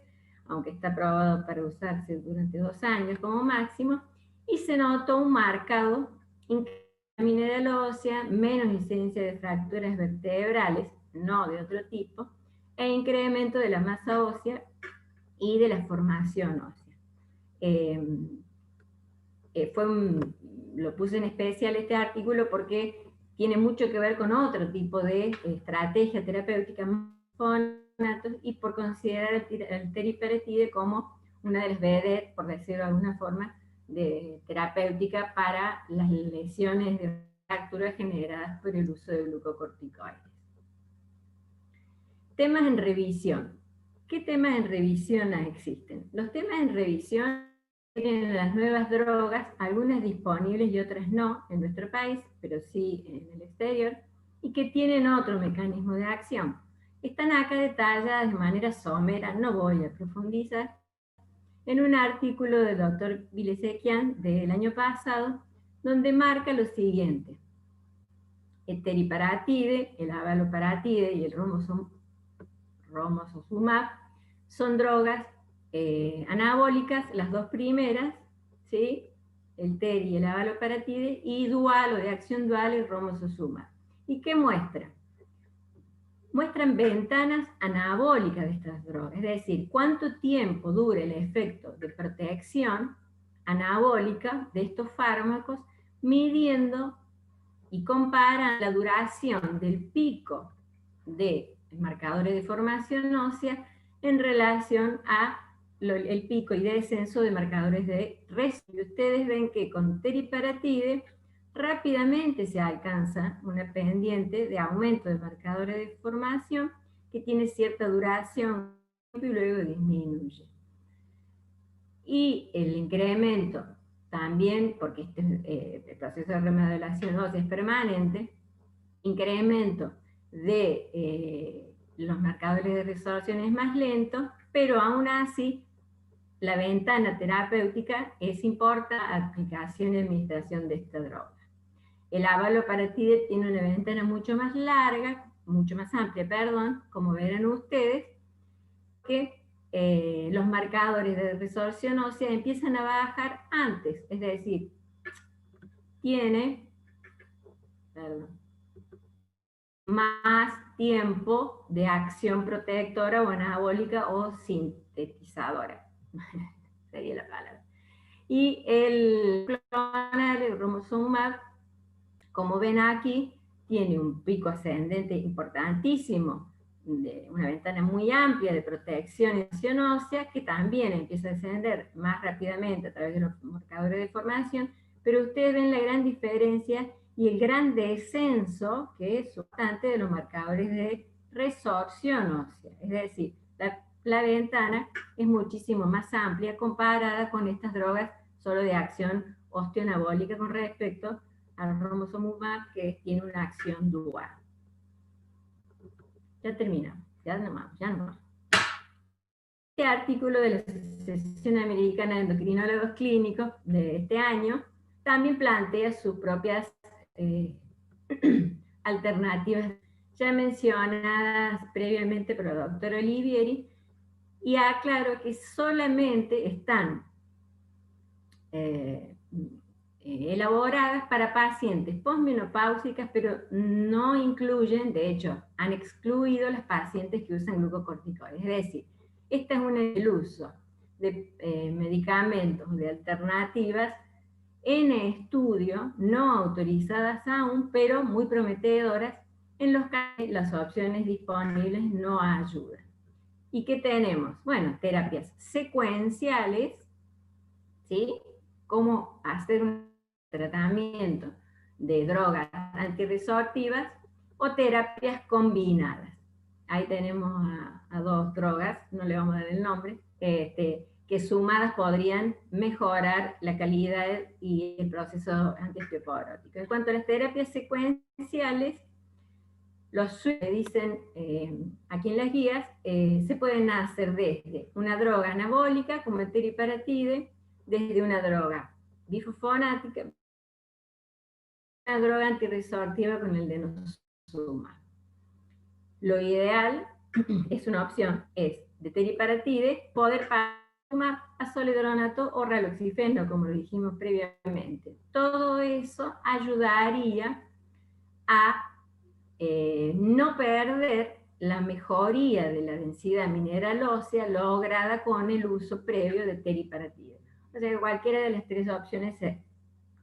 aunque está aprobado para usarse durante 2 años como máximo, y se notó un marcado incremento de la mineral ósea, menos incidencia de fracturas vertebrales, no de otro tipo, e incremento de la masa ósea y de la formación ósea. Lo puse en especial este artículo porque tiene mucho que ver con otro tipo de estrategia terapéutica y por considerar el teriparatide como una de las vedettes, por decirlo de alguna forma, de terapéutica para las lesiones de fractura generadas por el uso de glucocorticoides. Temas en revisión. ¿Qué temas en revisión existen? Los temas en revisión tienen las nuevas drogas, algunas disponibles y otras no en nuestro país, pero sí en el exterior, y que tienen otro mecanismo de acción. Están acá detalladas de manera somera, no voy a profundizar, en un artículo del doctor Vilesequian del año pasado, donde marca lo siguiente. El teriparatide, el abaloparatide y el romosozumab son drogas anabólicas, las dos primeras, ¿sí? El teri y el abaloparatide, y dual o de acción dual el romosozumab. ¿Y qué muestra? Muestran ventanas anabólicas de estas drogas, es decir, cuánto tiempo dura el efecto de protección anabólica de estos fármacos, midiendo y comparan la duración del pico de marcadores de formación ósea en relación a el pico y descenso de marcadores de residuo. Ustedes ven que con teriparatide rápidamente se alcanza una pendiente de aumento de marcadores de formación que tiene cierta duración y luego disminuye. Y el incremento también, porque el proceso de remodelación ósea es permanente, incremento de los marcadores de resorción es más lento, pero aún así la ventana terapéutica es importante aplicación y administración de esta droga. El abaloparatide tiene una ventana mucho más larga, mucho más amplia, perdón, como verán ustedes, que los marcadores de resorción ósea empiezan a bajar antes, es decir, tiene más tiempo de acción protectora o anabólica o sintetizadora. sería la palabra. Y el clonal, el romosozumab, como ven aquí, tiene un pico ascendente importantísimo, de una ventana muy amplia de protección y acción ósea, que también empieza a ascender más rápidamente a través de los marcadores de formación, pero ustedes ven la gran diferencia y el gran descenso, que es bastante, de los marcadores de resorción ósea. Es decir, la ventana es muchísimo más amplia comparada con estas drogas solo de acción osteoanabólica con respecto al romosozumab, que tiene una acción dual. Ya terminamos, ya no más. Este artículo de la Asociación Americana de Endocrinólogos Clínicos de este año también plantea sus propias alternativas ya mencionadas previamente por el doctor Olivieri, y aclaro que solamente están elaboradas para pacientes posmenopáusicas, pero no incluyen, de hecho, han excluido las pacientes que usan glucocorticoides. Es decir, este es el uso de medicamentos, de alternativas en estudio, no autorizadas aún, pero muy prometedoras, en los que las opciones disponibles no ayudan. ¿Y qué tenemos? Bueno, terapias secuenciales, ¿sí? Cómo hacer un tratamiento de drogas antirresortivas, o terapias combinadas. Ahí tenemos a dos drogas, no le vamos a dar el nombre, que sumadas podrían mejorar la calidad y el proceso antiosteoporótico. En cuanto a las terapias secuenciales, los suites, dicen aquí en las guías, se pueden hacer desde una droga anabólica como el teriparatide, desde una droga bifosfonática, una droga antirresortiva con el denosumab. Lo ideal es una opción, es de teriparatide, poder pasar a zoledronato o raloxifeno, como lo dijimos previamente. Todo eso ayudaría a no perder la mejoría de la densidad mineral ósea lograda con el uso previo de teriparatide. O sea que cualquiera de las tres opciones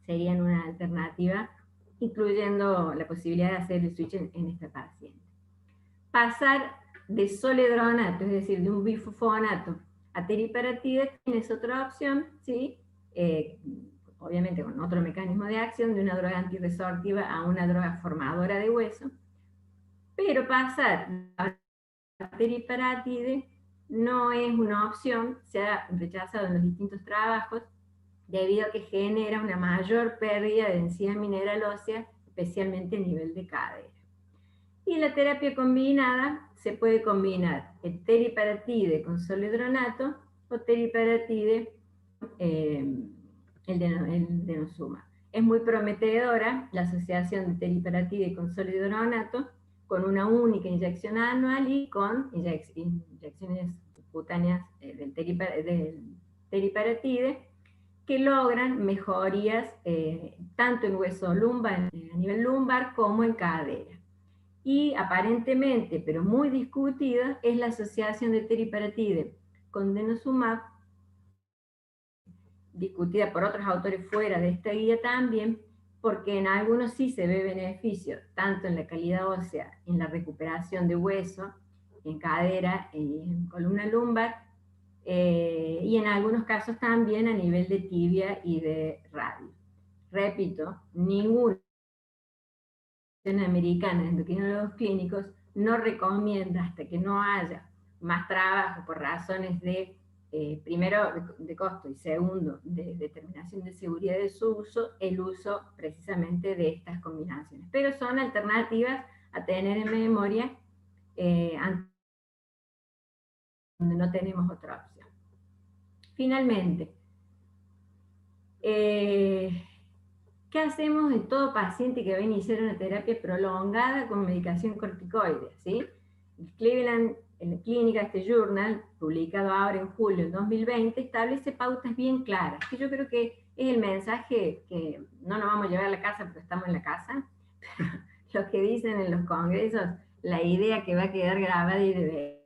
serían una alternativa, incluyendo la posibilidad de hacer el switch en esta paciente. Pasar de zoledronato, es decir, de un bifosfonato a teriparatide, es otra opción, ¿sí? Obviamente con otro mecanismo de acción, de una droga antirresortiva a una droga formadora de hueso, pero pasar a teriparatide no es una opción, se ha rechazado en los distintos trabajos, debido a que genera una mayor pérdida de densidad mineral ósea, especialmente a nivel de cadera. Y la terapia combinada se puede combinar el teriparatide con zoledronato o teriparatide el denosumab. Es muy prometedora la asociación de teriparatide con zoledronato, con una única inyección anual y con inyecciones cutáneas del teriparatide, que logran mejorías tanto en hueso lumbar, a nivel lumbar, como en cadera. Y aparentemente, pero muy discutida, es la asociación de teriparatide con denosumab, discutida por otros autores fuera de esta guía también, porque en algunos sí se ve beneficio, tanto en la calidad ósea, en la recuperación de hueso, en cadera y en columna lumbar, y en algunos casos también a nivel de tibia y de radio. Repito, ninguna americana de endocrinólogos clínicos no recomienda, hasta que no haya más trabajo por razones de primero de costo y segundo de determinación de seguridad de su uso, el uso precisamente de estas combinaciones. Pero son alternativas a tener en memoria donde no tenemos otra opción. Finalmente, ¿qué hacemos en todo paciente que va a iniciar una terapia prolongada con medicación corticoide? ¿Sí? El Cleveland, en la clínica, este journal, publicado ahora en julio del 2020, establece pautas bien claras, que yo creo que es el mensaje que no nos vamos a llevar a la casa porque estamos en la casa, pero los que dicen en los congresos, la idea que va a quedar grabada y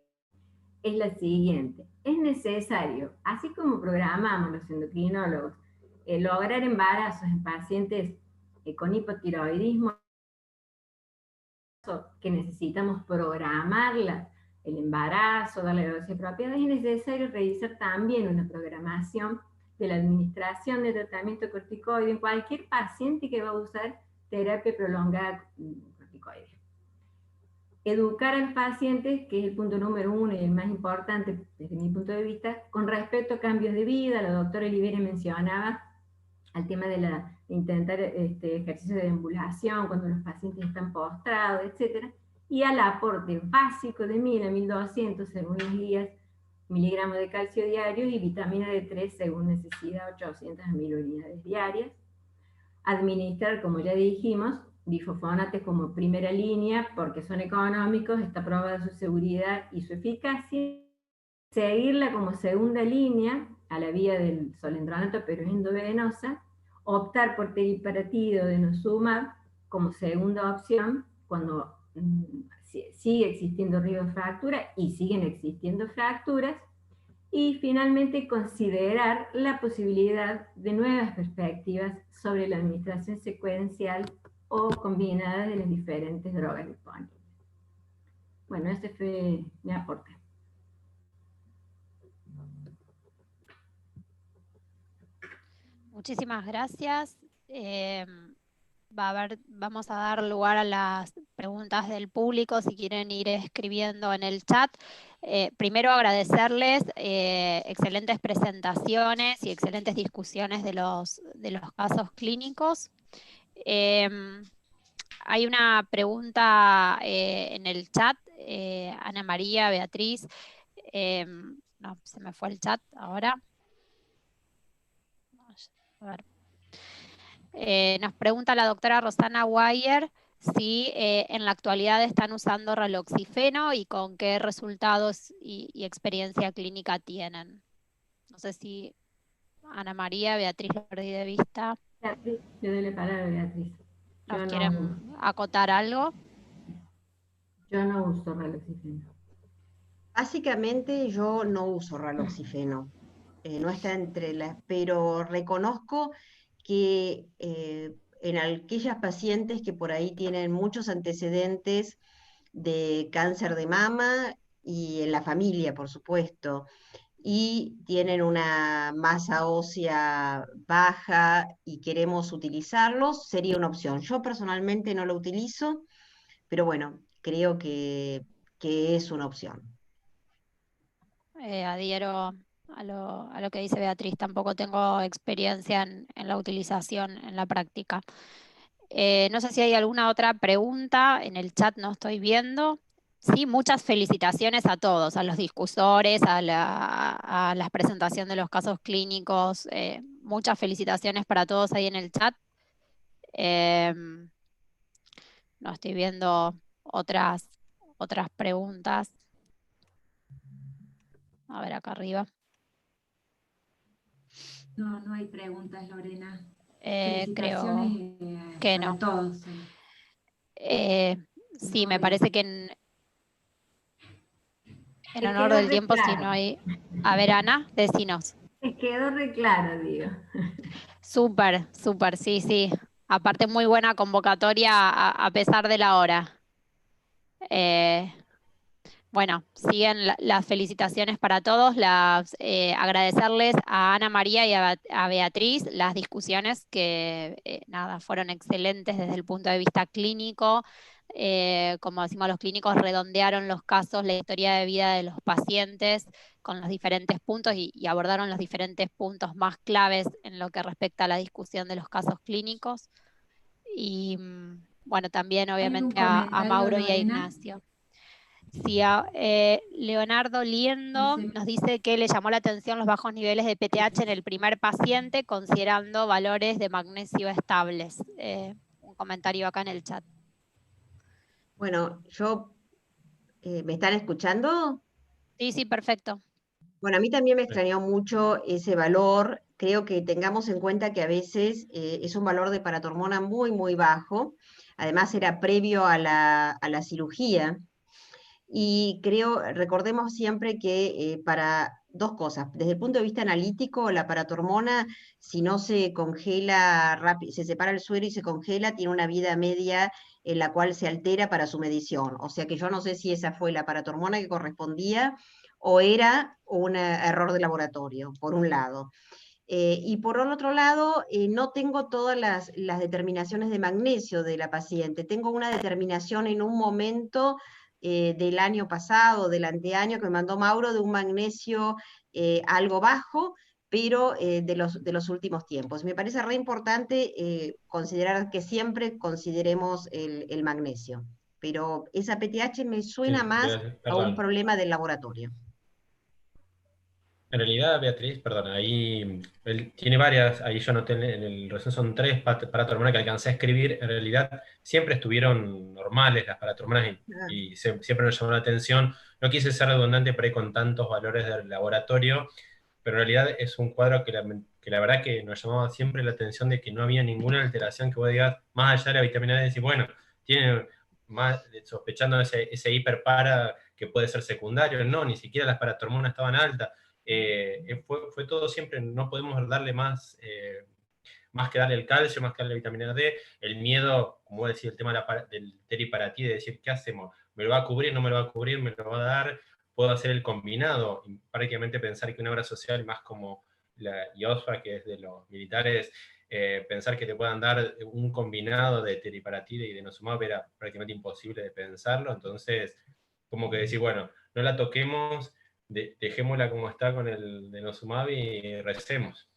es la siguiente. es necesario, así como programamos los endocrinólogos, lograr embarazos en pacientes con hipotiroidismo, que necesitamos programar el embarazo, darle la dosis apropiada, es necesario realizar también una programación de la administración de tratamiento corticoide en cualquier paciente que va a usar terapia prolongada corticoide. Educar al paciente, que es el punto número 1 y el más importante desde mi punto de vista, con respecto a cambios de vida. La doctora Olivera mencionaba al tema de intentar ejercicios de deambulación cuando los pacientes están postrados, etc. Y al aporte básico de 1000 a 1200 según las guías, miligramos de calcio diario y vitamina D3 según necesidad, 800 a 1000 unidades diarias. Administrar, como ya dijimos, bifosfonates como primera línea porque son económicos, está probada su seguridad y su eficacia. Seguirla como segunda línea a la vía del solendronato pero endovenosa, optar por teriparatide o denosumab como segunda opción cuando sigue existiendo riesgo de fractura y siguen existiendo fracturas, y finalmente considerar la posibilidad de nuevas perspectivas sobre la administración secuencial o combinada de las diferentes drogas disponibles. Bueno, ese fue mi aporte. Muchísimas gracias. Vamos a dar lugar a las preguntas del público, si quieren ir escribiendo en el chat. Primero agradecerles excelentes presentaciones y excelentes discusiones de los casos clínicos. Hay una pregunta en el chat, Ana María, Beatriz. No, se me fue el chat ahora. A ver. Nos pregunta la doctora Rosana Guayer si en la actualidad están usando raloxifeno y con qué resultados y experiencia clínica tienen. No sé si Ana María, Beatriz, lo perdí de vista. Beatriz, le doy la palabra a Beatriz. ¿Nos quieren acotar algo? Yo no uso raloxifeno. Básicamente yo no uso raloxifeno. No está entre las, pero reconozco que en aquellas pacientes que por ahí tienen muchos antecedentes de cáncer de mama y en la familia, por supuesto, y tienen una masa ósea baja y queremos utilizarlos, sería una opción. Yo personalmente no lo utilizo, pero bueno, creo que es una opción. Adhiero a lo que dice Beatriz, tampoco tengo experiencia en la utilización en la práctica. No sé si hay alguna otra pregunta, en el chat no estoy viendo. Sí, muchas felicitaciones a todos, a los discusores, a la presentación de los casos clínicos, muchas felicitaciones para todos ahí en el chat. No estoy viendo otras preguntas. A ver, acá arriba. No hay preguntas, Lorena. Creo que no. Todos. Sí, me parece que en honor del tiempo, si no hay... A ver, Ana, decinos. Me quedó re claro, digo. Súper, súper, sí. Aparte, muy buena convocatoria a pesar de la hora. Bueno, siguen las felicitaciones para todos, agradecerles a Ana María y a Beatriz las discusiones que fueron excelentes desde el punto de vista clínico. Como decimos, los clínicos redondearon los casos, la historia de vida de los pacientes con los diferentes puntos y abordaron los diferentes puntos más claves en lo que respecta a la discusión de los casos clínicos. Y bueno, también obviamente a Mauro y a Ignacio. Sí, Leonardo Liendo nos dice que le llamó la atención los bajos niveles de PTH en el primer paciente, considerando valores de magnesio estables. Un comentario acá en el chat. Bueno, ¿me están escuchando? Sí, perfecto. Bueno, a mí también me extrañó mucho ese valor. Creo que tengamos en cuenta que a veces es un valor de paratormona muy, muy bajo. Además era previo a la cirugía. Y recordemos siempre que para dos cosas. Desde el punto de vista analítico, la paratormona, si no se congela rápido, se separa el suero y se congela, tiene una vida media en la cual se altera para su medición. O sea que yo no sé si esa fue la paratormona que correspondía o era un error de laboratorio, por un lado. Y por otro lado, no tengo todas las determinaciones de magnesio de la paciente. Tengo una determinación en un momento del año pasado, del anteaño, que me mandó Mauro, de un magnesio algo bajo, pero de los últimos tiempos. Me parece re importante considerar que siempre consideremos el magnesio. Pero esa PTH me suena más a un problema del laboratorio. En realidad, Beatriz, perdón, ahí él tiene varias, ahí yo noté en el resumen, son 3 paratormonas que alcancé a escribir. En realidad siempre estuvieron normales las paratormonas y siempre nos llamó la atención. No quise ser redundante por ahí con tantos valores del laboratorio, pero en realidad es un cuadro que la verdad que nos llamaba siempre la atención de que no había ninguna alteración que vos digas, más allá de la vitamina D, decir, bueno, tiene más, sospechando ese hiperpara que puede ser secundario. No, ni siquiera las paratormonas estaban altas. Fue todo siempre, no podemos darle más que darle el calcio, más que darle la vitamina D, el miedo, como decía, el tema del teriparatí, de decir, ¿qué hacemos? ¿Me lo va a cubrir, no me lo va a cubrir, me lo va a dar? ¿Puedo hacer el combinado? Y prácticamente pensar que una obra social, más como la IOSFA, que es de los militares, pensar que te puedan dar un combinado de teriparatide y denosumab era prácticamente imposible de pensarlo. Entonces, como que decir, bueno, no la toquemos, dejémosla como está con el denosumab y recemos.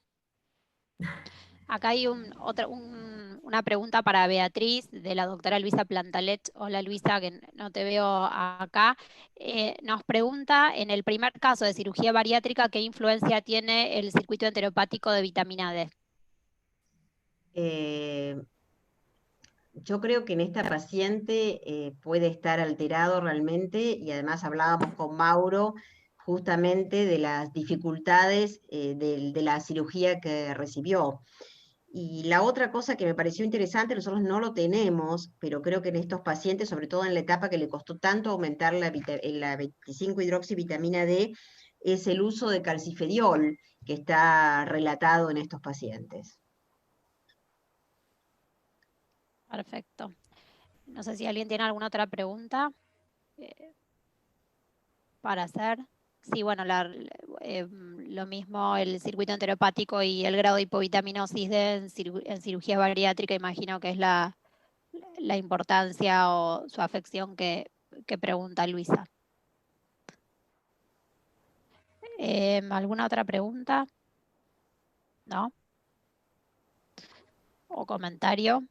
Acá hay una pregunta para Beatriz, de la doctora Luisa Plantalet. Hola Luisa, que no te veo acá. Nos pregunta, en el primer caso de cirugía bariátrica, ¿qué influencia tiene el circuito enteropático de vitamina D? Yo creo que en esta paciente puede estar alterado realmente, y además hablábamos con Mauro justamente de las dificultades de la cirugía que recibió. Y la otra cosa que me pareció interesante, nosotros no lo tenemos, pero creo que en estos pacientes, sobre todo en la etapa que le costó tanto aumentar la 25-hidroxivitamina D, es el uso de calcifediol, que está relatado en estos pacientes. Perfecto. No sé si alguien tiene alguna otra pregunta para hacer. Sí, bueno, lo mismo, el circuito enteropático y el grado de hipovitaminosis D en cirugía bariátrica, imagino que es la importancia o su afección que pregunta Luisa. ¿Alguna otra pregunta? ¿No? ¿O comentario?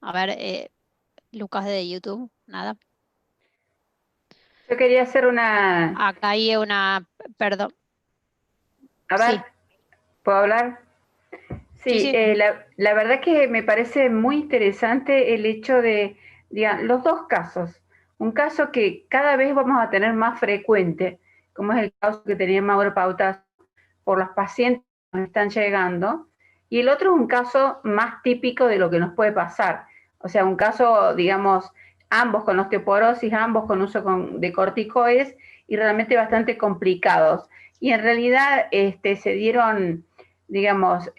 A ver, Lucas de YouTube, nada. Yo quería hacer una... Acá hay una... Perdón. A ver, sí. ¿Puedo hablar? Sí, sí. La verdad que me parece muy interesante el hecho de, digamos, los dos casos. Un caso que cada vez vamos a tener más frecuente, como es el caso que tenía Mauro Pautasso, por los pacientes que nos están llegando, y el otro es un caso más típico de lo que nos puede pasar. O sea, un caso, digamos, ambos con osteoporosis, ambos con uso de corticoides, y realmente bastante complicados. Y en realidad se dieron, digamos,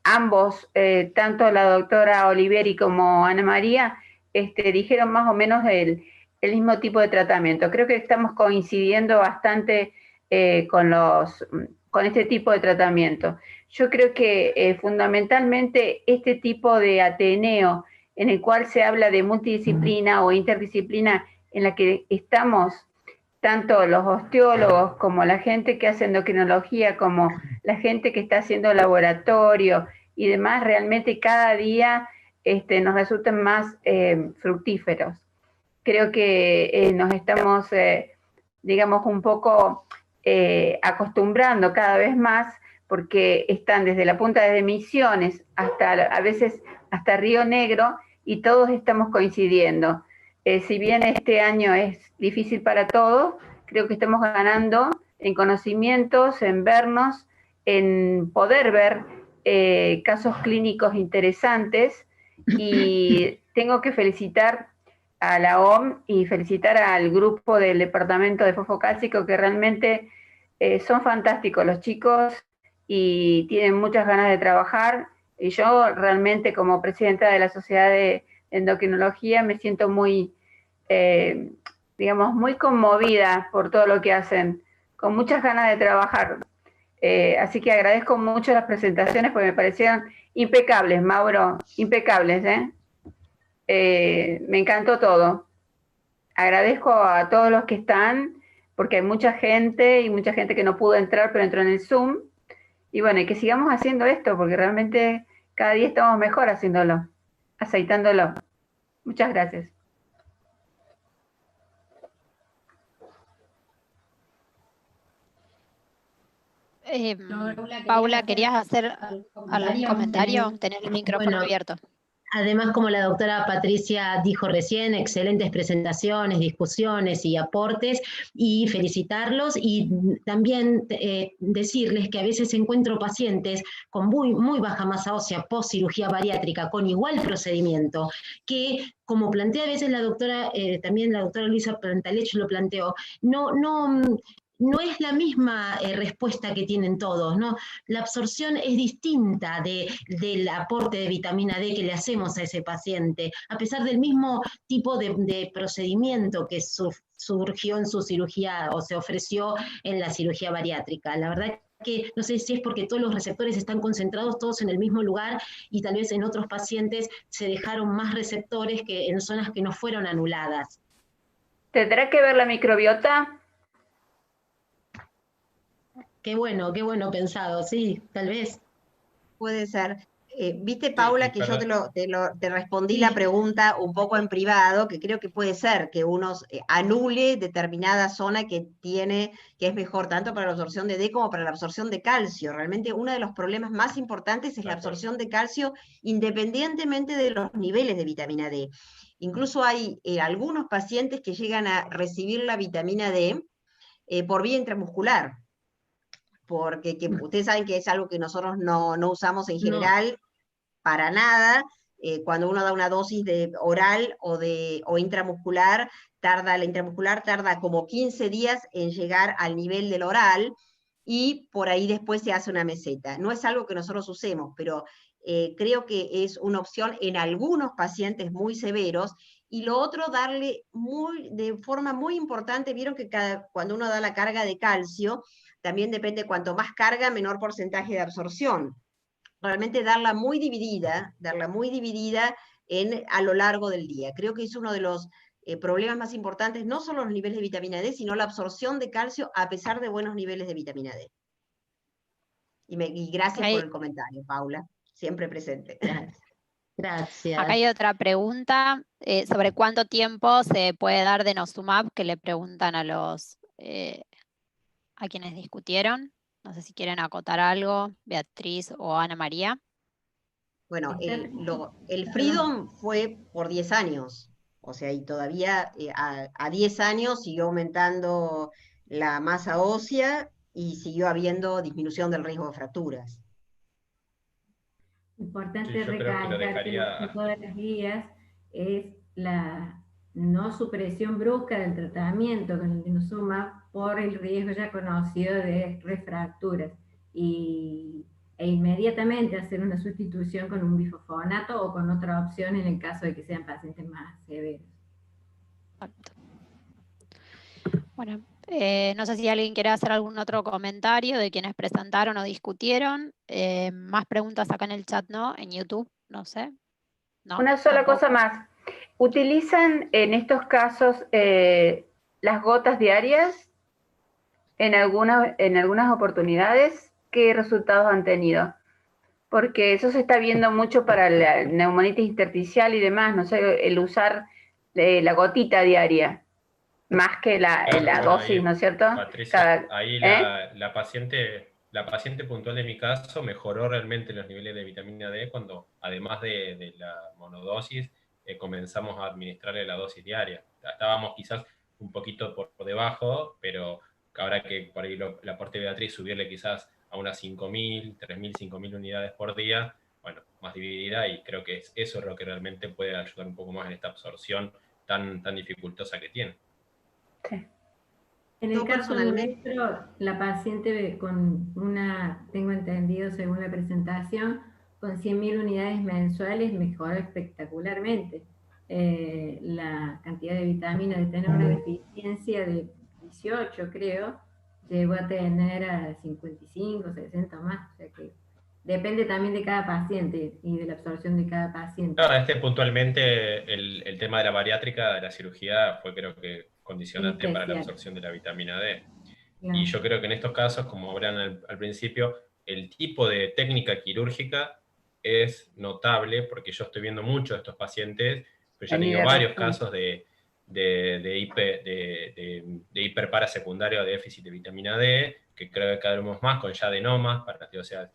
ambos, tanto la doctora Olivieri como Ana María, dijeron más o menos el mismo tipo de tratamiento. Creo que estamos coincidiendo bastante con este tipo de tratamiento. Yo creo que fundamentalmente este tipo de ateneo en el cual se habla de multidisciplina o interdisciplina, en la que estamos tanto los osteólogos como la gente que hace endocrinología, como la gente que está haciendo laboratorio y demás, realmente cada día nos resultan más fructíferos. Creo que nos estamos, digamos, un poco acostumbrando cada vez más, porque están desde la punta de Misiones hasta, a veces, hasta Río Negro, y todos estamos coincidiendo. Si bien este año es difícil para todos, creo que estamos ganando en conocimientos, en vernos, en poder ver casos clínicos interesantes, y tengo que felicitar a la OMS y felicitar al grupo del Departamento de Fosfocálcico, que realmente son fantásticos los chicos y tienen muchas ganas de trabajar. Y yo realmente, como presidenta de la Sociedad de Endocrinología, me siento muy, digamos, muy conmovida por todo lo que hacen, con muchas ganas de trabajar. Así que agradezco mucho las presentaciones porque me parecieron impecables, Mauro, impecables, me encantó todo. Agradezco a todos los que están, porque hay mucha gente y mucha gente que no pudo entrar, pero entró en el Zoom. Y bueno, y que sigamos haciendo esto, porque realmente cada día estamos mejor haciéndolo, aceitándolo. Muchas gracias. Paula, ¿querías hacer algún comentario? Tener el micrófono abierto. Además, como la doctora Patricia dijo recién, excelentes presentaciones, discusiones y aportes, y felicitarlos, y también decirles que a veces encuentro pacientes con muy baja masa ósea post cirugía bariátrica, con igual procedimiento, que, como plantea a veces la doctora, también la doctora Luisa Plantalech lo planteó, no es la misma respuesta que tienen todos, ¿no? La absorción es distinta del aporte de vitamina D que le hacemos a ese paciente, a pesar del mismo tipo de procedimiento que surgió en su cirugía o se ofreció en la cirugía bariátrica. La verdad que no sé si es porque todos los receptores están concentrados todos en el mismo lugar y tal vez en otros pacientes se dejaron más receptores que en zonas que no fueron anuladas. ¿Tendrá que ver la microbiota? Qué bueno pensado, sí, tal vez. Puede ser. Viste, Paula, que yo te respondí la pregunta un poco en privado, que creo que puede ser que uno anule determinada zona que es mejor tanto para la absorción de D como para la absorción de calcio. Realmente uno de los problemas más importantes es la absorción de calcio independientemente de los niveles de vitamina D. Incluso hay algunos pacientes que llegan a recibir la vitamina D por vía intramuscular, porque ustedes saben que es algo que nosotros no usamos en general para nada. Cuando uno da una dosis de oral o intramuscular, la intramuscular tarda como 15 días en llegar al nivel del oral, y por ahí después se hace una meseta. No es algo que nosotros usemos, pero creo que es una opción en algunos pacientes muy severos. Y lo otro, darle de forma muy importante, vieron que cuando uno da la carga de calcio, también depende, cuanto más carga, menor porcentaje de absorción. Realmente darla muy dividida a lo largo del día. Creo que es uno de los problemas más importantes, no solo los niveles de vitamina D, sino la absorción de calcio a pesar de buenos niveles de vitamina D. Y gracias por el comentario, Paula, siempre presente. Gracias. Acá hay otra pregunta sobre cuánto tiempo se puede dar denosumab, que le preguntan a quienes discutieron. No sé si quieren acotar algo, Beatriz o Ana María. Bueno, el Freedom fue por 10 años, o sea, y todavía a 10 años siguió aumentando la masa ósea y siguió habiendo disminución del riesgo de fracturas. Importante recalcar que lo que todas las guías es la no supresión brusca del tratamiento con el denosumab por el riesgo ya conocido de refracturas, e inmediatamente hacer una sustitución con un bifosfonato o con otra opción en el caso de que sean pacientes más severos. Bueno, no sé si alguien quiere hacer algún otro comentario de quienes presentaron o discutieron. Más preguntas acá en el chat, ¿no? En YouTube, no sé. No, una sola cosa más. ¿Utilizan en estos casos las gotas diarias en algunas oportunidades? ¿Qué resultados han tenido? Porque eso se está viendo mucho para la neumonitis intersticial y demás, no sé, el usar la gotita diaria, más que la dosis, ahí, ¿no es cierto? Patricia, ahí la paciente puntual de mi caso mejoró realmente los niveles de vitamina D cuando, además de la monodosis, comenzamos a administrarle la dosis diaria. Estábamos quizás un poquito por debajo, pero ahora que por ahí el aporte de Beatriz, subirle quizás a unas 5.000, 3.000, 5.000 unidades por día, bueno, más dividida, y creo que eso es lo que realmente puede ayudar un poco más en esta absorción tan dificultosa que tiene. Sí. En el Yo caso personalmente, nuestro, la paciente con una, tengo entendido según la presentación, con 100.000 unidades mensuales mejoró espectacularmente. La cantidad de vitamina, de tener una deficiencia de 18, creo, llegó a tener a 55, 60 más. O sea que depende también de cada paciente y de la absorción de cada paciente. Claro, puntualmente el tema de la bariátrica, de la cirugía, fue creo que condicionante para la absorción de la vitamina D. Claro. Y yo creo que en estos casos, como hablan al principio, el tipo de técnica quirúrgica es notable, porque yo estoy viendo muchos de estos pacientes, pero ya he tenido varios casos de hiperpara secundario de déficit de vitamina D, que creo que cada vez más con ya adenomas, o sea,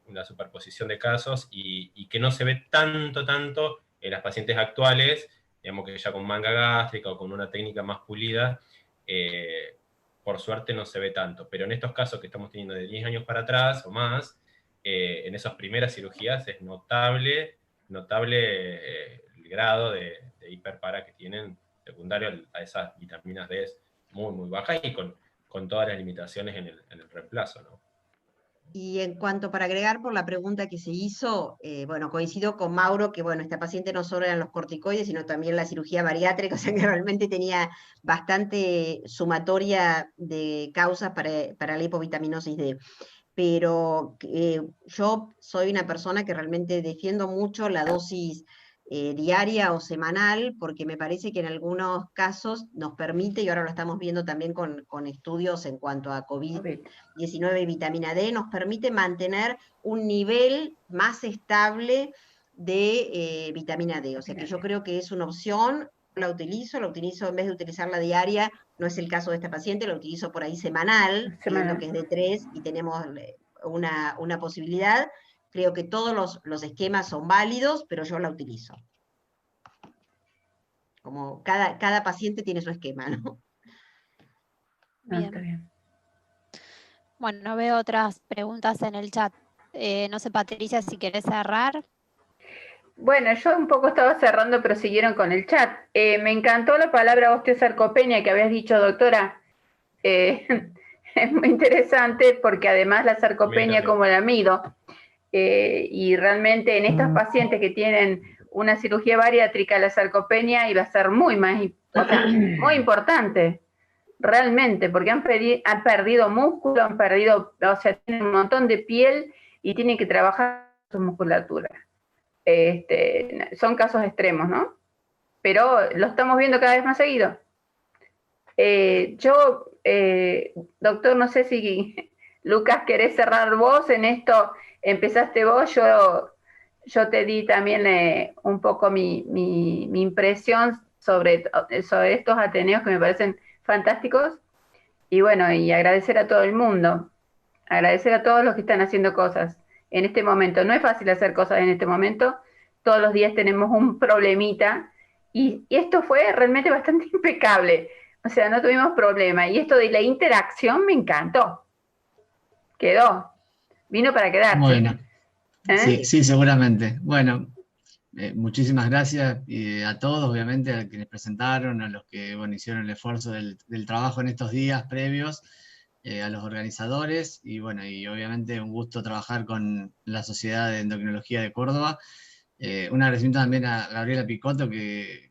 una superposición de casos, y que no se ve tanto en las pacientes actuales, digamos que ya con manga gástrica o con una técnica más pulida, por suerte no se ve tanto, pero en estos casos que estamos teniendo de 10 años para atrás o más, en esas primeras cirugías es notable el grado de hiperpara que tienen secundario a esas vitaminas D muy, muy bajas y con todas las limitaciones en el reemplazo, ¿no? y en cuanto para agregar por la pregunta que se hizo, bueno, coincido con Mauro que, bueno, esta paciente no solo eran los corticoides, sino también la cirugía bariátrica, o sea que realmente tenía bastante sumatoria de causas para la hipovitaminosis D. Pero yo soy una persona que realmente defiendo mucho la dosis diaria o semanal, porque me parece que en algunos casos nos permite, y ahora lo estamos viendo también con estudios en cuanto a COVID-19 y vitamina D, nos permite mantener un nivel más estable de vitamina D. O sea que yo creo que es una opción, la utilizo en vez de utilizarla diaria, no es el caso de esta paciente, la utilizo por ahí semanal, viendo que es de 3 y tenemos una posibilidad. Creo que todos los esquemas son válidos, pero yo la utilizo. Como cada paciente tiene su esquema, ¿no? Bien. Bueno, no veo otras preguntas en el chat. No sé, Patricia, si querés cerrar. Bueno, yo un poco estaba cerrando, pero siguieron con el chat. Me encantó la palabra osteosarcopenia que habías dicho, doctora. Es muy interesante porque además la sarcopenia como la mido, y realmente en estos pacientes que tienen una cirugía bariátrica, la sarcopenia iba a ser muy importante, realmente, porque han perdido músculo, o sea, tienen un montón de piel y tienen que trabajar su musculatura. Son casos extremos, ¿no? Pero lo estamos viendo cada vez más seguido. Doctor, no sé si Lucas querés cerrar vos en esto, empezaste vos, yo te di también un poco mi impresión sobre estos ateneos que me parecen fantásticos, y bueno, y agradecer a todo el mundo, agradecer a todos los que están haciendo cosas en este momento. No es fácil hacer cosas en este momento, todos los días tenemos un problemita, y esto fue realmente bastante impecable. O sea, no tuvimos problema. Y esto de la interacción me encantó. Quedó. Vino para quedarse. Bueno, sí, seguramente. Bueno, muchísimas gracias a todos, obviamente, a quienes presentaron, a los que hicieron el esfuerzo del trabajo en estos días previos, a los organizadores, y bueno, y obviamente un gusto trabajar con la Sociedad de Endocrinología de Córdoba. Un agradecimiento también a Gabriela Picotto, que